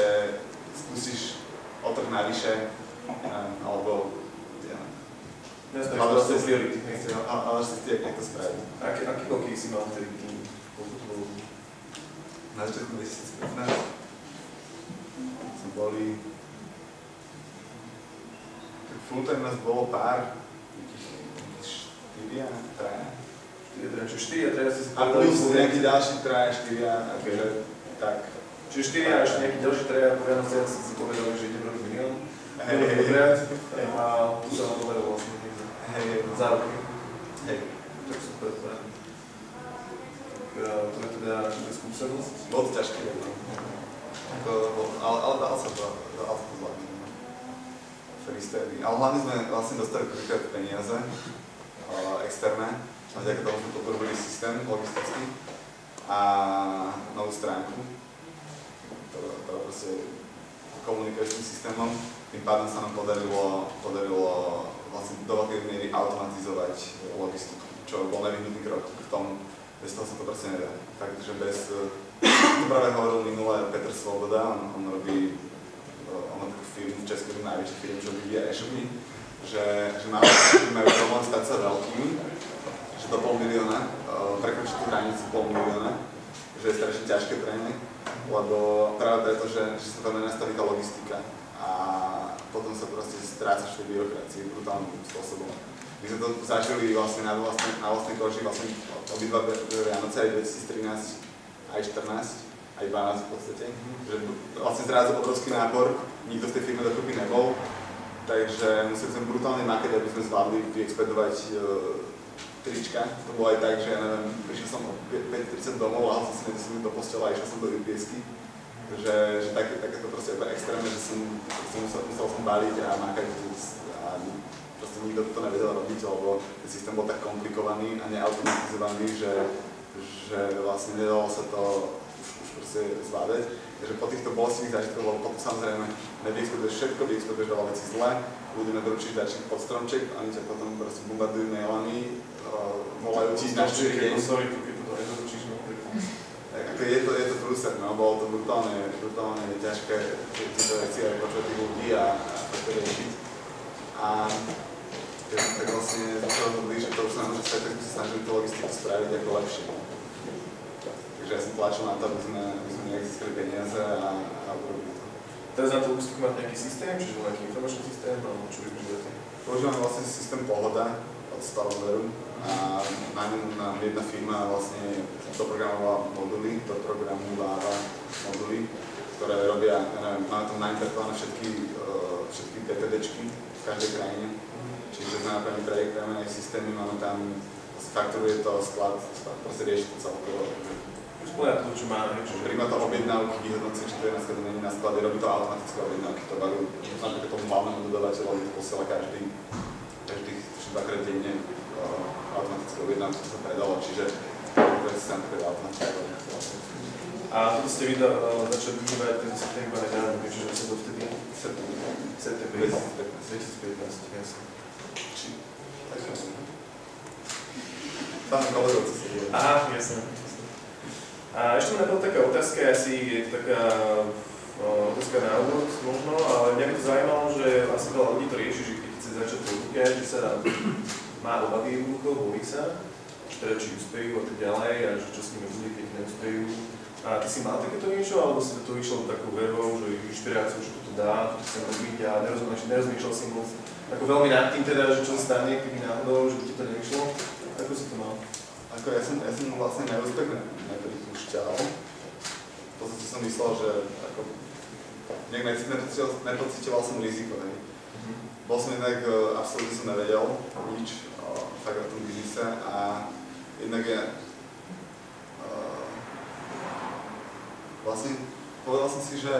skúsiš o to navyše, alebo hľadaš si priority, jak to spraviť. Aký roky si mal vtedy tým futbolu? Na začiatku 2015 sme boli... Full-time nás bolo pár, nejakých 4 a 3. Čiže 4 a 3 si a plus nejaký ďalší 3 a 4, akože tak. Čiže 4 a ešte nejaký ďalší 3 a po Vianoce si povedali, že idem robiť milión. A tu sa vám povedalo vlastne niekde. Za roky. Tak super, tak. To je teda skúsenosť. Bolo to ťažké, ale dal sa to zvládnuť. Ale hlavne sme vlastne dostali prvýkrát peniaze externé, a vďaka tomu sme podporili systém logistický a novú stránku, ktorá proste komunikuje s tým systémom. Tým pádom sa nám podarilo vlastne do veľkej miery automatizovať logistiku, čo bol nevyhnutný krok k tomu. Bez toho sa to proste nedá. Takže to práve hovoril minule Petr Svoboda, on robí takú firmu v Česku, najväčšiu firmu, čo vyvíja e-shopy, že majú problém stať sa veľkými, že do 500 000, prekročiť tú hranicu 500 000, že je strašne ťažké pre ne, lebo práve preto, že sa tam nenastaví tá logistika a potom sa proste strácaš v tej byrokracii brutálnym spôsobom. My sme to zažili vlastne na vlastnej koži, vlastne obidva Vianoce, aj 2013, aj 2014. Aj 12 v podstate, že vlastne zrazu obrovský nápor, nikto z tej firmy dokopy nebol, takže museli sme brutálne makať, aby sme zvládli vyexpedovať trička. To bolo aj tak, že ja neviem, prišiel som o 5:30 domov, lahol som si do postela a išiel som do UPS-ky. Že takéto proste extrémne, že musel som baliť a makať a proste nikto to nevedel robiť, lebo ten systém bol tak komplikovaný a neautomatizovaný, že vlastne nedalo sa to proste zvládať. Takže po týchto bolestivých zážitkoch, lebo potom samozrejme nevyexpeduješ všetko, vyexpeduješ veľa vecí zle, ľudia doručíš dačík pod stromček, oni ťa potom proste bombardujú mailami, volajú ti na 4 deň. Je to prúser, no, bolo to brutálne ťažké tieto veci aj počuť tých ľudí a to riešiť. A tak vlastne sa rozhodli, že to už sa nám môže stať, tak sme sa snažili tú logistiku spraviť ako lepšie. Takže ja som tlačil na to, aby sme nejak získali peniaze a urobili to. Teraz na to logistiku máte nejaký systém, čiže nejaký informačný systém, alebo čo využívate? Používame vlastne systém Pohoda od Staroveru a na ňom nám jedna firma vlastne doprogramovala moduly, doprogramováva moduly, ktoré robia, neviem, máme tam naimportované všetky DPDčky v každej krajine. Čiže sme napravili prejektujeme aj systémy, máme tam, fakturuje to sklad, proste rieši to celkovo. Spĺňa to, čo má, príjma to objednávky, vyhodnocuje, či to je dneska domení na sklade, robí to automatické objednávky, to baví napríklad tomu hlavnému dodávateľovi, to posiela každých 2-krát denne automatické objednávky, to sa predalo, čiže to je napríklad automatické. A toto ste začali využívať ten systém iba nedávno, čiže sa dovtedy september 2015, jasne. Tam kolegovci sa deje. Aha, jasne. A ešte mi napadla taká otázka, asi je to taká otázka na úvod možno, ale mňa by to zaujímalo, že asi veľa ľudí to rieši, že keď chce začať podnikať, že sa má obavy jednoducho, bojí sa, teda či uspejú a tak ďalej, a že čo s nimi bude, keď neuspejú. A ty si mal takéto niečo, alebo si to išlo takou vervou, že inšpiráciu, že to dá, to chcem robiť a nerozmýšľal si moc ako veľmi nad tým teda, že čo sa stane, keby náhodou, že by ti to nevyšlo? Ako si to mal? Ako ja som vlastne neúspech nepripúšťal. V podstate som myslel, že ako nejak nepocítoval som riziko. Bol som jednak, absolútne som nevedel nič fakt o tom biznise a jednak vlastne povedal som si, že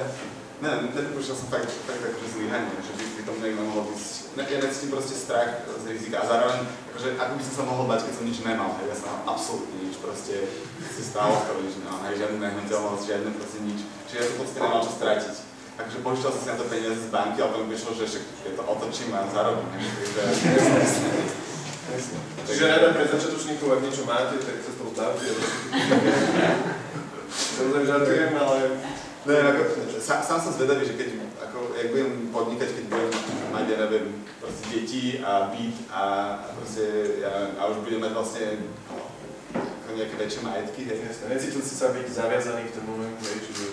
nepripúšťal som fakt akože zlyhanie, že by tomu niekto mohlo byť. Ja necítim proste strach z rizika a zároveň, akože ako by som sa mohol bať, keď som nič nemal, ja som absolútne nič, proste si stalo skoro nič nemám, aj žiadnu nehnuteľnosť, žiadne proste nič. Čiže ja som v podstate nemal čo stratiť. akože požičal som si na to peniaze z banky, ale potom vyšlo, že však je to otočím a zarobím. Čiže rada pre začiatočníkov, ak niečo máte, tak sa z toho bavte. Samozrejme žartujem, ale... Ne, ako, sám som zvedavý, že keď, ako, jak budem podnikať, keď budem mať, ja neviem, proste deti a byt a proste, a už budem mať vlastne nejaké väčšie majetky, hej. Jasne, necítil si sa byť zaviazaný v tom momentu, hej, čiže...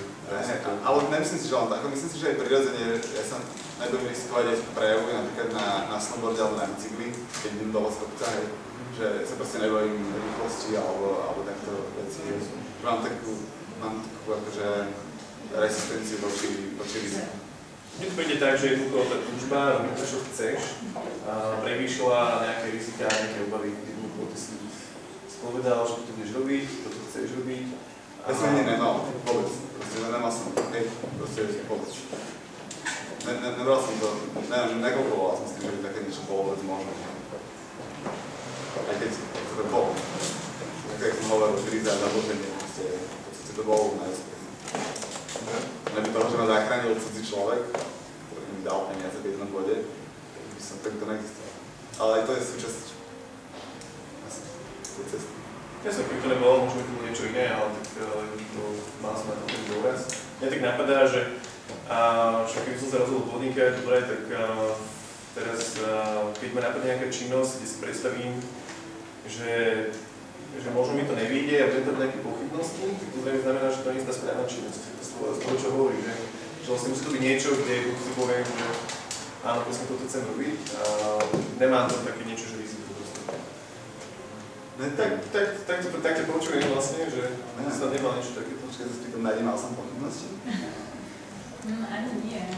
Ale nemyslím si, že len tak, myslím si, že aj prirodzene, ja sa nebudem riskovať aj prejavuj napríklad na snowboarde alebo na bicykli, keď idem dole z kopca, hej, že sa proste nebojím rýchlosti alebo takto veci, že mám takú akože rezistenciu voči riziku. Mne to príde tak, že jednoducho tá túžba robiť to, čo chceš, prevýšľa nejaké rizika, nejaké obavy, jednoducho ty si povedal, že to budeš robiť, toto chceš robiť. Ja som ani nemal, vôbec, proste nemal som, hej, proste vôbec. Nebral som to, neviem, že nekalkuloval som s tým, že by také niečo bolo vôbec možné. Aj keď to bolo. Tak jak som hovoril, kríza a zadlženie, proste to bolo najúspešné. Neby toho, že ma zachránil cudzí človek, ktorý mi dal peniaze v jednom bode, by som tak to neexistoval. Ale aj to je súčasť tej cesty. Ja som keby to nebolo, možno by to bolo niečo iné, ale tak to mal som na to ten dôraz. Mňa tak napadá, že však keby som sa rozhodol podnikať, dobre, tak teraz, keď ma napadne nejaká činnosť, kde si predstavím, že možno mi to nevyjde a budem tam nejaké pochybnosti, tak to znamená, že to nie je tá správna činnosť. Z toho, čo hovorí, že vlastne musí to byť niečo, kde si poviem, že áno, presne toto chcem robiť a nemám tam také niečo, že riziko proste. Ne, Tak ťa počujem vlastne, že sa nemal niečo takéto. Počkaj, sa spýtam, nemal som pochybnosti? Ani nie, ja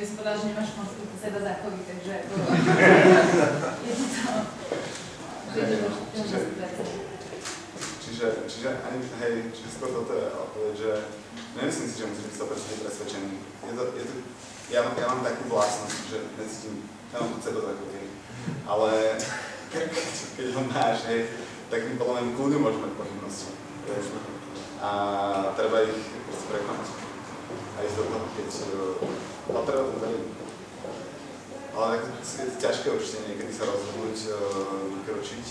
by som povedala, že nemáš moc seba záchovy, takže je to Čiže ani, hej, čiže skôr toto je odpoveď, že nemyslím si, že musíš byť 100% presvedčený. Ja mám takú vlastnosť, že necítim, ja mám seba záchovy, ale keď ho máš, hej, tak mi podľa mňa kľudne môžu mať pochybnosti. A treba ich proste prekonať. A ísť do toho, keď treba to veriť. Ale je to ťažké určite niekedy sa rozhodnúť, vykročiť.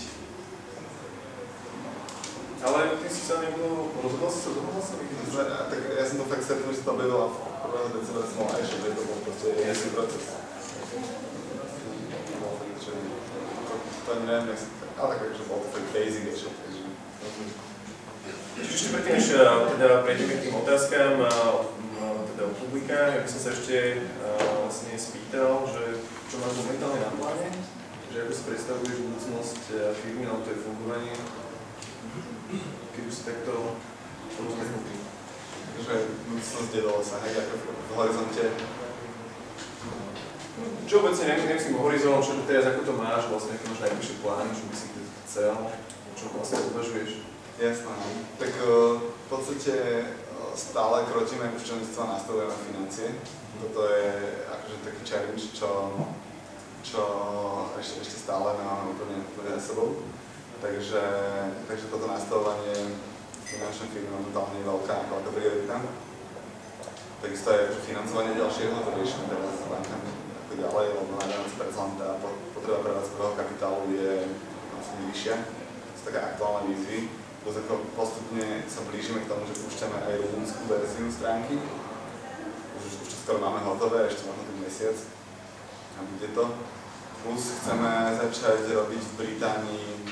Ale ty si sa nebol, rozhodol si sa dohodol sa vykročiť? Tak ja som to fakt stretol, že sa to objavilo v 1. decembra som mal aj, že to bol proste jasný proces. To ani neviem, ale tak, že bol to fakt basic ešte, takže... Ešte predtým, než teda prejdeme k tým otázkam teda od publika, ja by som sa ešte vlastne spýtal, že čo máš momentálne na pláne, že ako si predstavuješ budúcnosť firmy alebo to je fungovanie, keď už si takto rozhodnutý. Takže budúcnosť je dole sa, hej, ako v horizonte. Čo obecne nemyslím o horizont, čo teraz ako to máš, vlastne aké máš najbližšie plány, čo by si chcel, o čom vlastne uvažuješ? Jasné, tak v podstate stále kročíme už čo nastavujeme financie. Toto je akože taký challenge, čo ešte stále nemáme úplne za sebou. Takže toto nastavovanie finančnej firmy momentálne je veľká priorita. Takisto je financovanie ďalšieho, to riešime teraz s bankami ako ďalej, lebo na 11% tá potreba prevádzkového kapitálu je vlastne vyššia. To sú také aktuálne výzvy. Plus ako postupne sa blížime k tomu, že púšťame aj rumunskú verziu stránky. Už skoro máme hotové, ešte možno ten mesiac. A bude to. Plus chceme začať robiť v Británii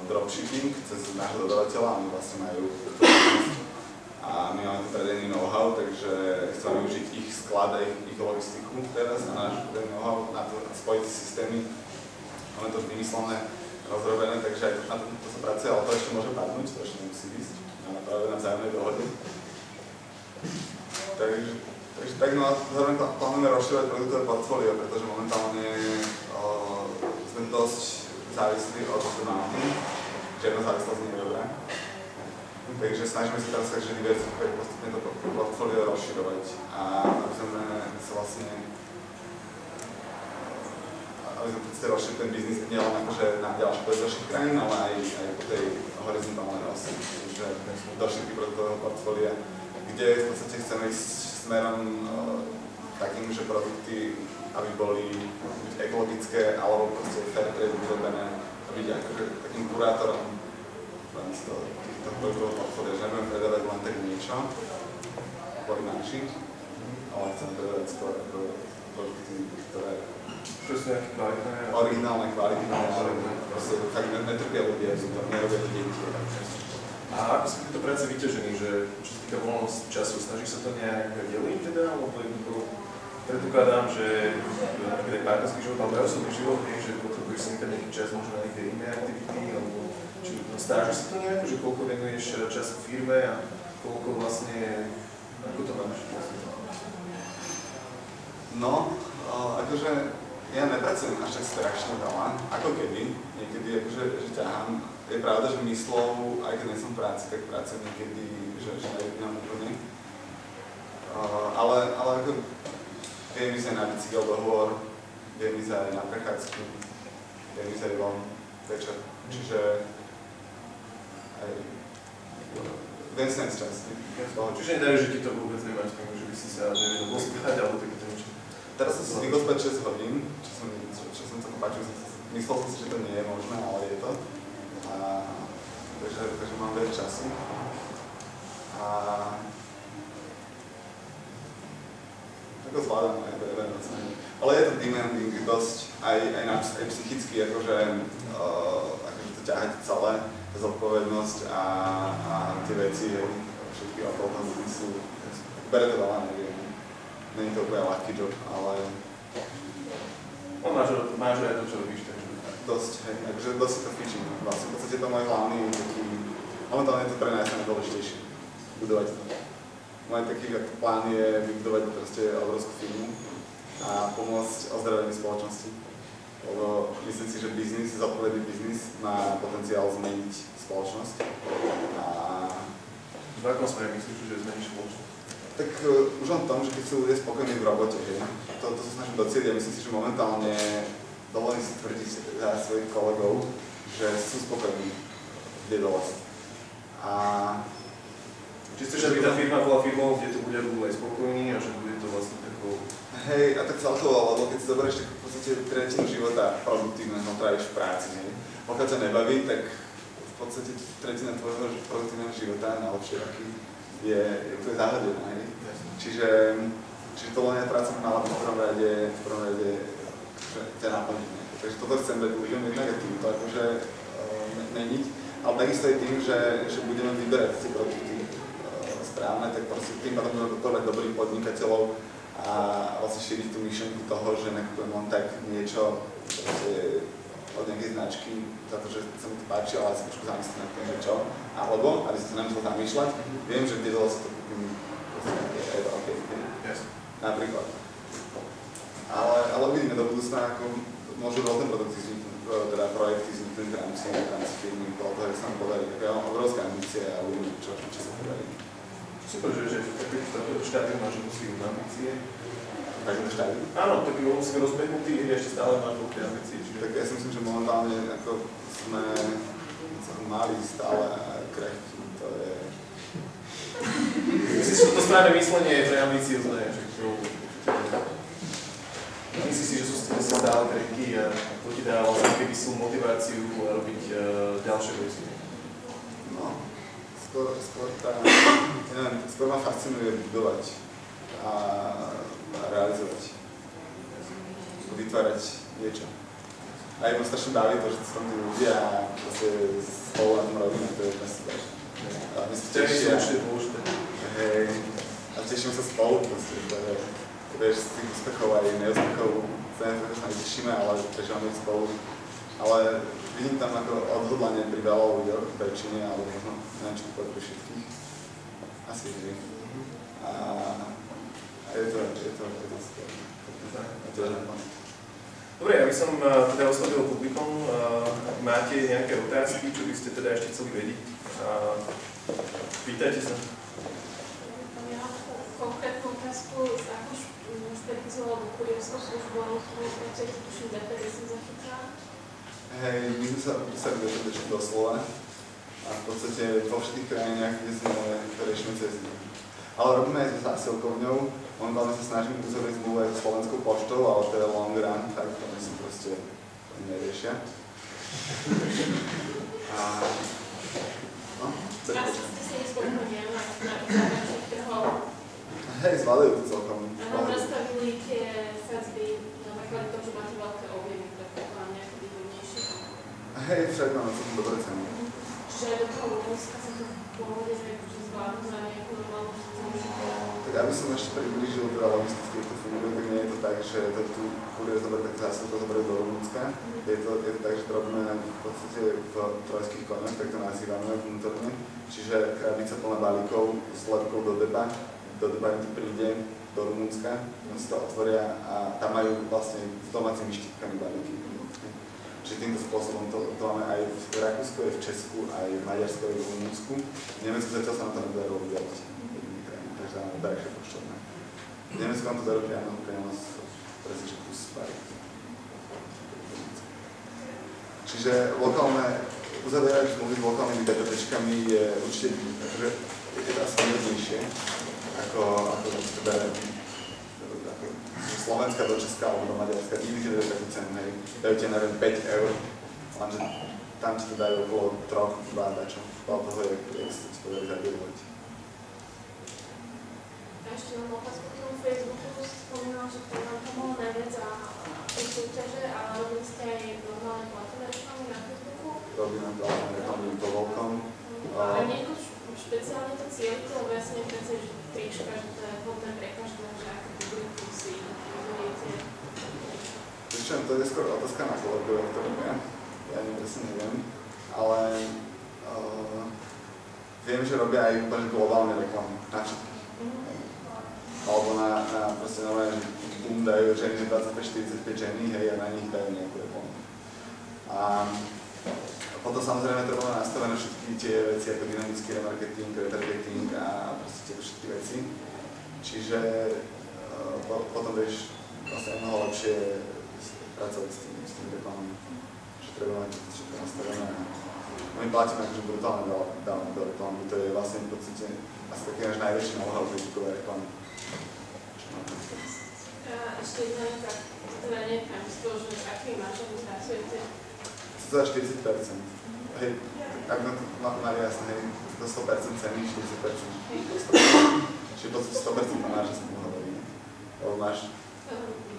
dropshipping cez nášho dodávateľa, oni vlastne majú a my máme tu predajný know-how, takže chceme využiť ich sklad a ich logistiku teraz a náš know-how na to spojiť systémy. Máme to vymyslené, rozrobené, takže aj na to sa pracuje, ale to ešte môže padnúť, to ešte nemusí ísť. Máme práve na vzájomnej dohode. Takže tak, no a zároveň plánujeme rozširovať produktové portfólio, pretože momentálne sme dosť závislí od domáty, žiadna závislosť nie je dobrá. Takže snažíme sa teraz takže diverzifikovať postupne to portfólio rozširovať a aby sme sa vlastne rozšírili ten biznis nielen akože na ďalších krajín, ale aj po tej horizontálnej osi, čiže do šírky produktového portfólia, kde v podstate chceme ísť smerom takým, že produkty, aby boli ekologické alebo proste fair trade vyrobené, byť akože takým kurátorom týchto produktov obchodu, že nebudem predávať len tak niečo, kvôli naši, ale chcem predávať skôr produkty, ktoré sú nejaké kvalitné? Originálne, kvalitné, ale proste tak netrpia ľudia, že to nerobia to deti. A ako si tieto práce vyťažený, že čo sa týka voľného času, snažíš sa to nejak deliť teda, alebo jednoducho predpokladám, že napríklad aj partnerský život alebo aj osobný život, že potrebuješ si niekedy nejaký čas možno na nejaké iné aktivity, alebo či snažíš sa to nejako, že koľko venuješ času firme a koľko vlastne, ako to máš? No, akože ja nepracujem až tak strašne veľa, ako keby, niekedy akože že ťahám. Je pravda, že myslou, aj keď nie som v práci, tak pracujem niekedy, že nevypínam úplne. Ale ako viem ísť aj na bicykel do hôr, viem ísť aj na prechádzku, viem ísť aj von večer. Čiže aj viem si nájsť čas. Čiže nedajú, že ti to vôbec nemáš tým, že by si sa nevedel pospíhať alebo takéto niečo? Teraz som si zvykol spať 6 hodín, čo som celkom páčil. Myslel som si, že to nie je možné, ale je to. Takže mám veľa času. Ako zvládam aj veľa veci. Ale je to demanding dosť, aj psychicky, akože to ťahať celé, tá zodpovednosť a tie veci, všetky okolo toho biznisu. Bere to veľa, neviem. Není to úplne ľahký job, ale... No máš aj to, čo robíš, takže... Dosť, hej, takže dosť si to fičím. Vlastne v podstate to môj hlavný taký... Momentálne je to pre nás najdôležitejšie. Budovať to. Môj taký plán je vybudovať proste obrovskú firmu a pomôcť ozdraveniu spoločnosti. Lebo myslím si, že biznis, zodpovedný biznis má potenciál zmeniť spoločnosť. V akom smere myslíš, že zmeníš spoločnosť? Tak už len v tom, že keď sú ľudia spokojní v robote, hej. To sa snažím docieliť a myslím si, že momentálne dovolím si tvrdiť za svojich kolegov, že sú spokojní v Dedolese. Či chceš, aby tá firma bola firmou, kde to bude ľudia aj spokojní a že bude to vlastne takou... Hej, a tak celkovo, lebo keď si zoberieš, tak v podstate tretinu života produktívneho tráviš v práci, hej. Pokiaľ ťa nebaví, tak v podstate tretina tvojho produktívneho života, najlepšie roky, je zahodená, hej. Čiže to len je práca mala v prvom rade že ťa naplní. Takže toto chcem dať ľuďom jednak a týmto akože meniť. Ale takisto je tým, že budeme vyberať tie produkty správne, tak proste tým pádom budeme podporovať dobrých podnikateľov a vlastne šíriť tú myšlenku toho, že nekupujem len tak niečo od nejakej značky, za to, že sa mi to páči, ale sa trošku zamyslím nad tým, že čo. Alebo, aby som sa nemusel zamýšľať, viem, že kde dole sa to kúpim napríklad. Ale uvidíme do budúcna, ako môžu rôzne produkty vzniknúť, teda projekty vzniknúť v rámci firmy, toho, že sa nám podarí. Taká obrovská ambícia a uvidíme, čo sa podarí. Super, že takýto štádium máš musí ambície. Takýto štádium? Áno, taký musí rozbehnutý, ešte stále máš veľké ambície. Tak ja si myslím, že momentálne ako sme mali stále krehkí, to je... Myslíš, že to správne myslenie je pre ambíciozne, že myslíš si, že sú stále krehkí a to ti dá vlastne keby sú motiváciu robiť ďalšie veci? No, skôr ma fascinuje budovať a realizovať, vytvárať niečo. A je ma strašne baví to, že sú tam tí ľudia a proste spolu na tom robíme, to je úplne super. A my sa tešia, a tešíme sa spolu, proste, to je z tých úspechov aj neúspechov, sa netešíme, ale prežívame spolu. Ale vidím tam ako odhodlanie pri veľa ľuďoch, v väčšine, alebo možno neviem, čo povedať pri všetkých. Asi vždy. A je to skôr. Dobre, ja by som teda oslovil publikom. Máte nejaké otázky, čo by ste teda ešte chceli vedieť? Pýtajte sa. Ja mám konkrétnu otázku, s akú špedíciou alebo kurierskou službou pracujete, tuším, DPD som zachytila. Hej, my sme sa písali DPD doslova a v podstate vo všetkých krajinách, kde sme riešime cez nich. Ale robíme aj so zásilkovňou, momentálne sa snažíme uzavrieť zmluvu aj so Slovenskou poštou, ale to je long run, tak to my si proste neriešia. Asi ste si nespokojní, aj na zahraničných trhov. Hej, zvládajú to celkom. Áno, nastavili tie sadzby na základe toho, že máte veľké objemy, predpokladám nejaké výhodnejšie. Hej, však máme celkom dobré ceny. Čiže aj do toho Rumunska sa to pôvode zvládnu na nejakú normálnu cenu. Tak aby som ešte priblížil teda logisticky, jak to funguje, tak nie je to tak, že to tu kuriér zoberie tak zásilku zoberie do Rumunska. Je to tak, že to robíme v podstate v trojských koňoch, tak to nazývame vnútorne. Čiže krabica plná balíkov s lepkou do Deba im to príde do Rumunska, oni si to otvoria a tam majú vlastne s domácimi štítkami balíky. Čiže týmto spôsobom to máme aj v Rakúsku, aj v Česku, aj v Maďarsku, aj v Rumunsku. V Nemecku zatiaľ sa nám to nedarilo udiať, takže máme drahšie poštovné. V Nemecku nám to darilo priamo z presne kus balík. Čiže uzavierať zmluvy s lokálnymi DPPčkami je určite akože, je to asi výhodnejšie ako teda Slovenska do Česka alebo do Maďarska, nikdy ti dajú takú cenu, hej. Dajú ti, neviem, 5 eur, lenže tam ti to dajú okolo 3, 2 dačo. Podľa toho, jak si to dajú zabiedovať. A ešte mám otázku k tomu Facebooku, spomínal, že to vám pomohlo najviac a tej súťaže, ale robili ste aj normálne platené reklamy na Facebooku? Robíme platené reklamy vo veľkom. A niekto špeciálne to cieľite, lebo ja si nepredstavím, že trička, že to je hodné pre každého, že aké publikum si vyveriete. Pričom to je skôr otázka na kolegovia, ktoré ja presne neviem, ale viem, že robia aj úplne globálne reklamy na všetkých. Alebo na proste normálne, že boom dajú ženy 25-45 ženy, hej, a na nich dajú nejakú reklamu. A potom samozrejme treba nastavené všetky tie veci ako dynamický remarketing, retargeting a proste tie všetky veci. Čiže potom vieš vlastne mnoho lepšie pracovať s tým reklamami. Že treba mať všetko nastavené. My platíme akože brutálne dávame do reklamy, to je vlastne v podstate asi taký náš najväčší know-how Facebookové reklamy. Ešte jedna vec, teda neviem z toho, že akými maržami pracujete? To za 40%. Hej, ak na to Maria jasne, hej, do 100% ceny, 40%. Čiže to 100% marže sa mu hovorí. Lebo máš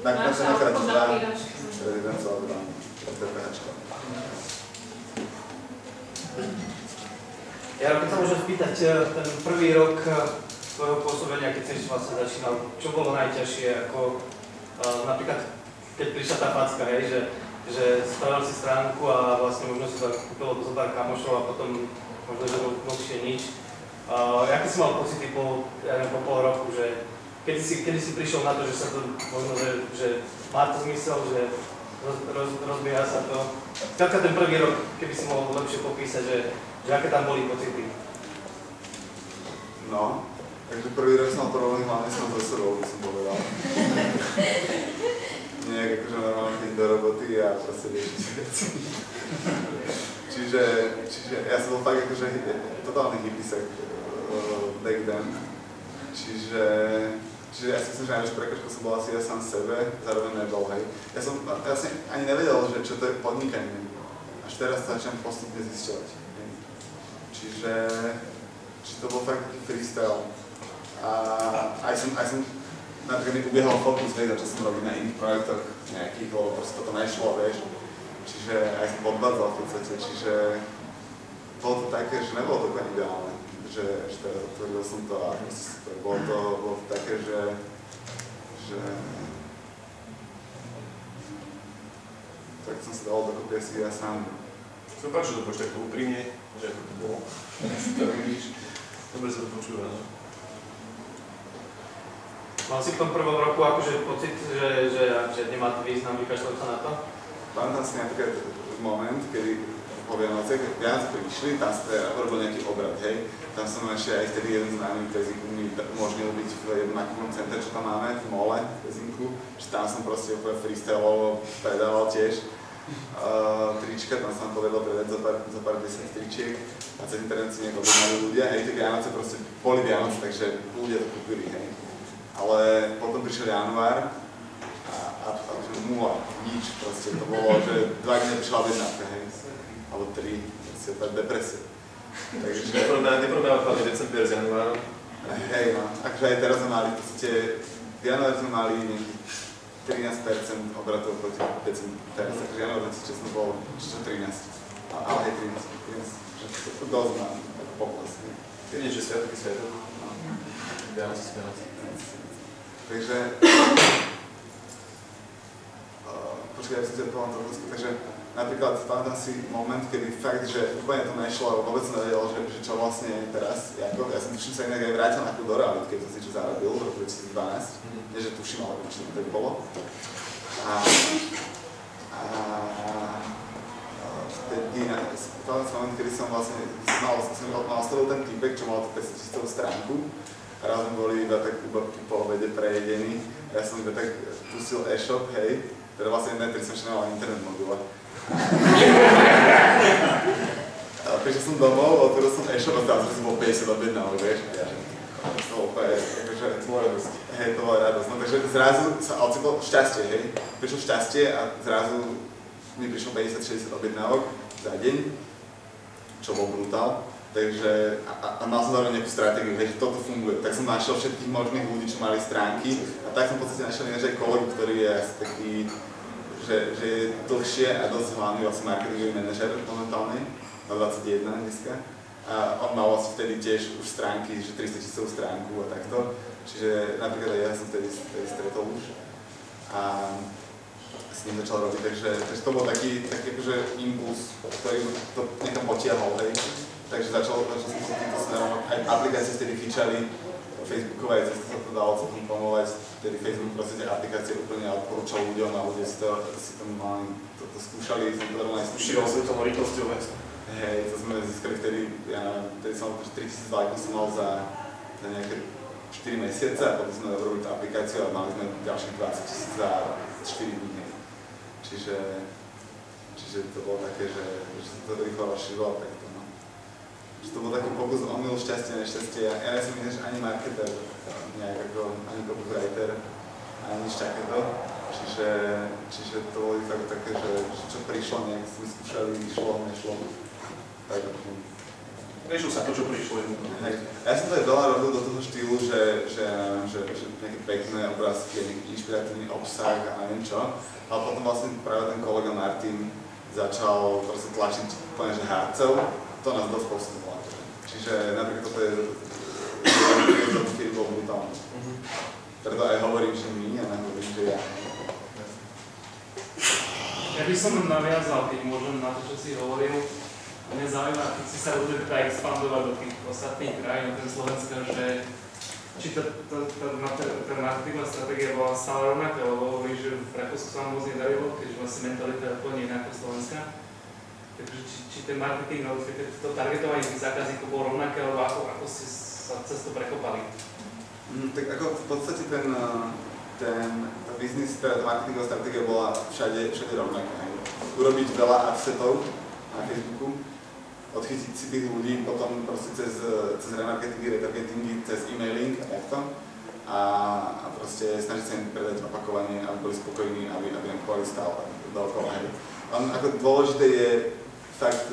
na cenu krát 2, rezidencová DPHčka. Ja keď sa môžem spýtať, ten prvý rok svojho pôsobenia, keď si vlastne začínal, čo bolo najťažšie, ako napríklad, keď prišla tá facka, hej, že spravil si stránku a vlastne možno si to kúpilo zo pár kamošov a potom možno, že dlhšie nič. Aké si mal pocity po pol roku, že kedy si prišiel na to, že sa to možno, že má to zmysel, že rozbieha sa to. Skrátka ten prvý rok, keby si mohol lepšie popísať, že aké tam boli pocity? No, takže prvý rok som to rovný hlavne som so sebou, by som povedal. Nejak akože normálne chodím do roboty a proste riešiť veci. Čiže ja som bol fakt akože totálny hippiesek back then. Čiže ja si myslím, že najväčšia prekažka som bol asi ja sám sebe, zároveň nebol, hej. Ja som vlastne ani nevedel, že čo to je podnikanie. Až teraz začnem postupne zisťovať. Čiže to bol fakt taký freestyle. A aj som napríklad mi ubiehal fokus, hej, začal som robiť na iných projektoch nejakých, lebo proste toto nešlo, vieš. Čiže aj som podvádzal v podstate, čiže bolo to také, že nebolo to úplne ideálne, že teraz otvoril som to a proste bolo to také, že tak som si dal dokopy asi ja sám. Super, že to povieš takto úprimne, že ako to bolo. To vidíš, dobre sa to počúva, no. Mal si v tom prvom roku akože pocit, že nemá to význam, vykašľať sa na to? Pamätám si napríklad moment, kedy po Vianoce, keď Vianoce prišli, tam sa robil nejaký obrad, hej. Tam som ešte aj vtedy jeden známy Pezinku mi umožnil byť v jednom nakupnom centre, čo tam máme, v mole Pezinku. Že tam som proste úplne freestylovo predával tiež. trička, tam sa nám povedlo predať za pár 10 tričiek a cez internet si nejak objednali ľudia, hej, tie Vianoce proste boli Vianoce, takže ľudia to kúpili, hej. Ale potom prišiel január a nula, nič, proste to bolo, že 2 dní prišla objednávka, hej, alebo 3, proste tá depresia. Takže... Neprodáva hlavne december z januárom. Hej, no, akože aj teraz sme mali, v januári sme mali nejakých 13% obratu oproti decembru, takže január 2016 bol 13, ale aj 13, to dosť má pokles. Vidíš, že sviatky. Vianoce. Takže, počkaj, ja by som si odpovedal to otázku, takže napríklad pamätám si moment, kedy fakt, že úplne to nešlo, vôbec som nevedel, že čo vlastne je teraz, jako, ja som tuším sa inak aj vrátil na do reality, keď som si čo zarobil v roku 2012, nie že tuším, ale určite to tak bolo. A vtedy, pamätám si moment, kedy som vlastne mal z toho ten týpek, čo mal tú 500 000 stránku, a raz sme boli iba tak po obede prejedení, ja som iba tak pustil e-shop, hej, teda vlastne N3 som ešte nemal internet mobile. Prišiel som domov, otvoril som e-shop a tam som si bol 50 objednávok, vieš, a ja že to bolo úplne, akože, to bola radosť. Hej, to bola radosť, no takže zrazu sa ocitlo šťastie, hej, prišlo šťastie a zrazu mi prišlo 50-60 objednávok za deň, čo bol brutál. Takže, a mal som zároveň nejakú stratégiu, že toto funguje. Tak som našiel všetkých možných ľudí, čo mali stránky a tak som v podstate našiel aj kolegu, ktorý je asi taký, že je dlhšie a dosť hlavný vlastne marketingový manažer momentálne, na 21 dneska. A on mal vlastne vtedy tiež už stránky, že 300 000 stránku a takto. Čiže napríklad aj ja som vtedy stretol už a s ním začal robiť, takže to bol taký akože impuls, ktorý to niekam potiahol, hej. Takže začal som sa týmto smerom, aj aplikácie vtedy fičali, Facebookové cesty sa to dalo celkom promovať, vtedy Facebook proste tie aplikácie úplne odporúčal ľuďom a ľudia si to skúšali, som to normálne skúšal. Užíval som tomu rýchlosťou vec. Hej, to sme získali vtedy, ja neviem, vtedy som mal 3000 lajkov som mal za nejaké 4 mesiace a potom sme robili tú aplikáciu a mali sme ďalších 20 000 za 4 dní. Čiže to bolo také, že sa to rýchlo rozšírilo a takto. Že to bol taký pokus o omyl, šťastie, nešťastie. Ja nie som ináč ani marketer, ani copywriter, ani nič takéto. Čiže to boli fakt také, že čo prišlo, nejak sme skúšali, išlo, nešlo. Tak. Riešil sa to, čo prišlo. Ja som to aj veľa robil do toho štýlu, že nejaké pekné obrázky, nejaký inšpiratívny obsah a neviem čo. Ale potom vlastne práve ten kolega Martin začal proste tlačiť úplne, že hardcel. To nás dosť posunulo. Čiže napríklad toto je film bol brutálny. Preto aj hovorím, že my a nehovorím, že ja. Ja by som naviazal, keď môžem, na to, čo si hovoril. Mňa zaujíma, keď si sa rozhodli teda expandovať do tých ostatných krajín, okrem Slovenska, že či tá marketingová stratégia bola stále rovnaká, lebo hovorí, že v Rakúsku sa vám moc nedarilo, keďže vlastne mentalita je úplne iná ako Slovenska. Takže či ten marketing, alebo to targetovanie tých zákazníkov bolo rovnaké, alebo ako ste sa cez to prekopali? Tak ako v podstate tá biznis, tá marketingová stratégia bola všade rovnaká. Urobiť veľa adsetov na Facebooku, odchytiť si tých ľudí, potom proste cez remarketingy, retargetingy, cez e-mailing a takto. A proste snažiť sa im predať opakovanie, aby boli spokojní, aby nakupovali stále dookola. Ako dôležité je fakt,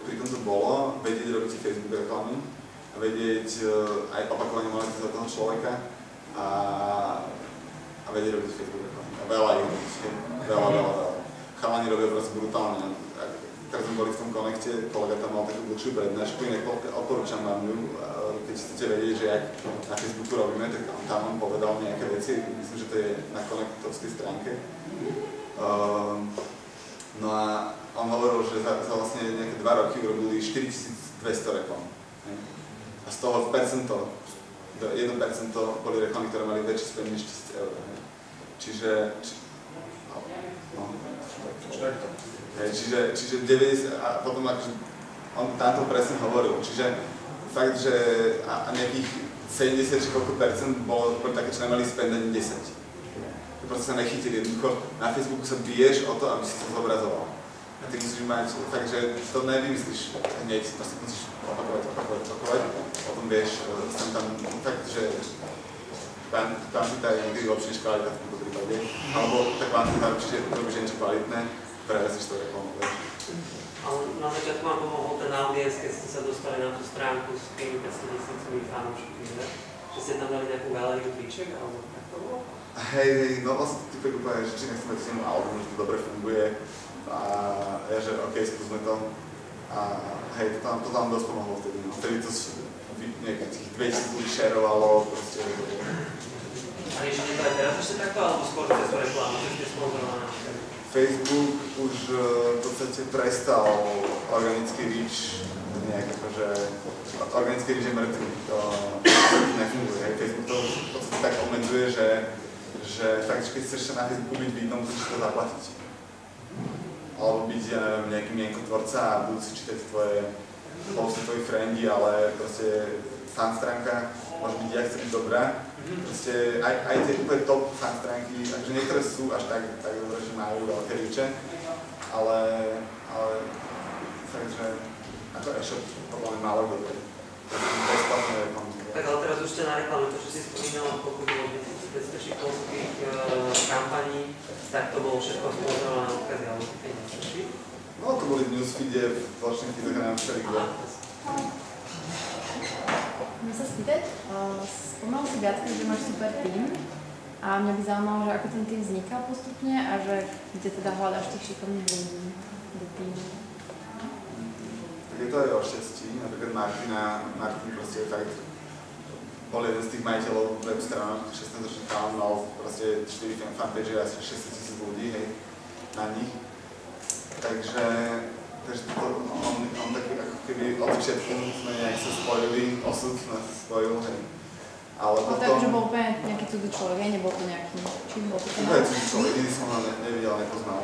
pri tom to bolo, vedieť robiť Facebook reklamy a vedieť aj opakovane monetizovať toho človeka a vedieť robiť Facebook reklamy. A veľa ich veľa. Chalani robia proste brutálne. Teraz sme boli v tom konekte, kolega tam mal takú dlhšiu prednášku, inak odporúčam vám ju, keď chcete vedieť, že jak na Facebooku robíme, tak tam on povedal nejaké veci, myslím, že to je na konektovskej stránke. No a on hovoril, že za vlastne nejaké 2 roky urobili 4200 reklam. A z toho 1% boli reklamy, ktoré mali väčší spend než 1000 eur. Čiže 90, a potom akože on tamto presne hovoril, čiže fakt, že a nejakých 70 či koľko percent bolo také, čo nemali spend ani 10. proste sa nechytili. Jednoducho na Facebooku sa biješ o to, aby si to zobrazoval. A ty musíš mať, takže to nevymyslíš hneď, proste musíš opakovať. Potom vieš, tam fakt, že kvantita je niekedy lepšie než kvalita v tomto prípade. Alebo tá kvantita určite robíš niečo kvalitné, prerazíš to reklamu, vieš. Ale na začiatku vám pomohol ten audience, keď ste sa dostali na tú stránku s tými 500 000 fanúškmi, že ste tam dali nejakú galériu triček, alebo tak to bolo? Hej, no vlastne ty tak úplne, že či nechcem mať s album, že to dobre funguje a ja, že okej, skúsme to. A hej, to tam dosť pomohlo vtedy, no. Vtedy to nejakých 2000 ľudí šerovalo, proste. A riešite to aj teraz ešte takto, alebo skôr cez reklamu, že ste sponzorované? Facebook už v podstate prestal organický reach, nejak akože organický reach je mŕtvý, to nefunguje. Hej. Facebook to v podstate tak obmedzuje, že fakt, keď chceš sa na Facebooku byť vidnom, musíš to zaplatiť. Alebo byť, ja neviem, nejaký mienkotvorca a budú si čítať tvoje posty, tvoji friendi, ale proste fan stránka môže byť, jak chce byť dobrá. Proste aj tie úplne top fan stránky, takže niektoré sú až tak dobré, že majú veľké reache, ale fakt, že ako e-shop problémy málo kto to bezplatné reklamy. Tak ale teraz už ste na reklamu, to, že si spomínal, koľko bolo 2500 šikovských kampaní, tak to bolo všetko sponzorované odkazy, alebo tie nestačí? No to boli v newsfeede, v ročných feedoch a neviem všelikde. Mňa sa spýtať, spomínal si viackrát, že máš super tím a mňa by zaujímalo, že ako ten tím vznikal postupne a že kde teda hľadáš tých šikovných ľudí do tímu. Tak je to aj o šťastí, napríklad Martin proste fakt bol jeden z tých majiteľov web stránok, 16-ročný chalan, mal proste 4 fanpage a asi 600 000 ľudí, hej, na nich. Takže on tak ako keby od začiatku sme nejak sa spojili, osud nás spojil, hej. Ale potom... Ale takže bol úplne nejaký cudzí človek, hej? Nebol to nejaký... Čím bol to ten? To je cudzí človek, nikdy som ho nevidel, nepoznal.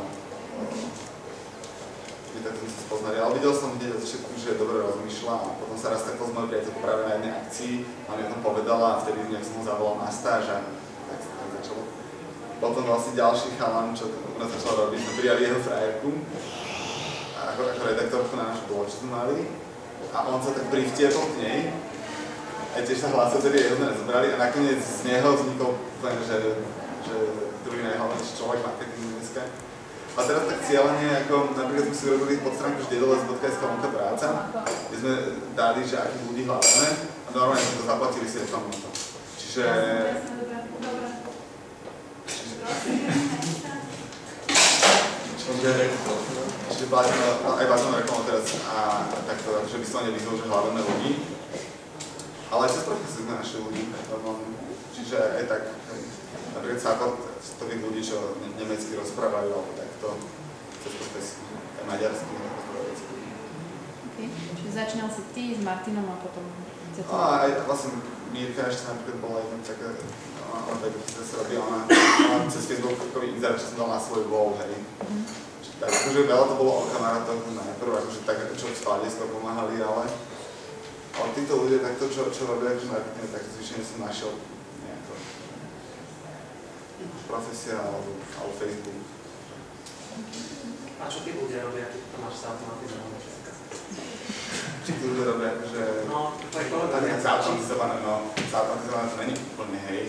Tak sme sa spoznali, ale videl som hneď od začiatku, že dobre rozmýšľa a potom sa raz stretol s mojou priateľkou práve na jednej akcii a mi o tom povedala a vtedy nejak som ho zavolal na stáž a tak sa tak začalo. Potom vlastne ďalší chalan, čo u nás začal robiť, sme prijali jeho frajerku ako redaktorku na našu blog, čo sme mali a on sa tak privtiepol k nej a tiež sa hlásil, tedy jeho sme nezobrali a nakoniec z neho vznikol úplne, že druhý najhlavnejší človek marketingu dneska. A teraz tak cieľene, ako napríklad sme si robili pod stránku vždydoles.sk vonka práca, kde sme dali, že akých ľudí hľadáme a normálne sme to zaplatili si reklamu na to. Čiže aj vážna reklama teraz a takto, že vyslovene vyzval, že hľadáme ľudí. Ale aj cez profesiu sme našli ľudí, čiže aj tak, napríklad support tých ľudí, čo nemecky rozprávajú, alebo takto, cez profesiu, aj maďarsky rozprávajú. Okay. Čiže začínal si ty s Martinom a potom... No a aj vlastne Mírka ešte napríklad bola jedna taká, ona tak sa robila, ona cez Facebook takový inzert, čo som dal na svoj wall, hej. Tak akože veľa to bolo o kamarátoch najprv, akože tak, čo v skladiskách pomáhali, ale títo ľudia takto, čo robia akože marketing, tak zvyšene som našiel nejako profesia alebo Facebook. A čo tí ľudia robia, keď to máš sa automatizované? Či tí ľudia robia akože... No, to je kolega. Tak zautomatizované, no, zautomatizované to není úplne, hej.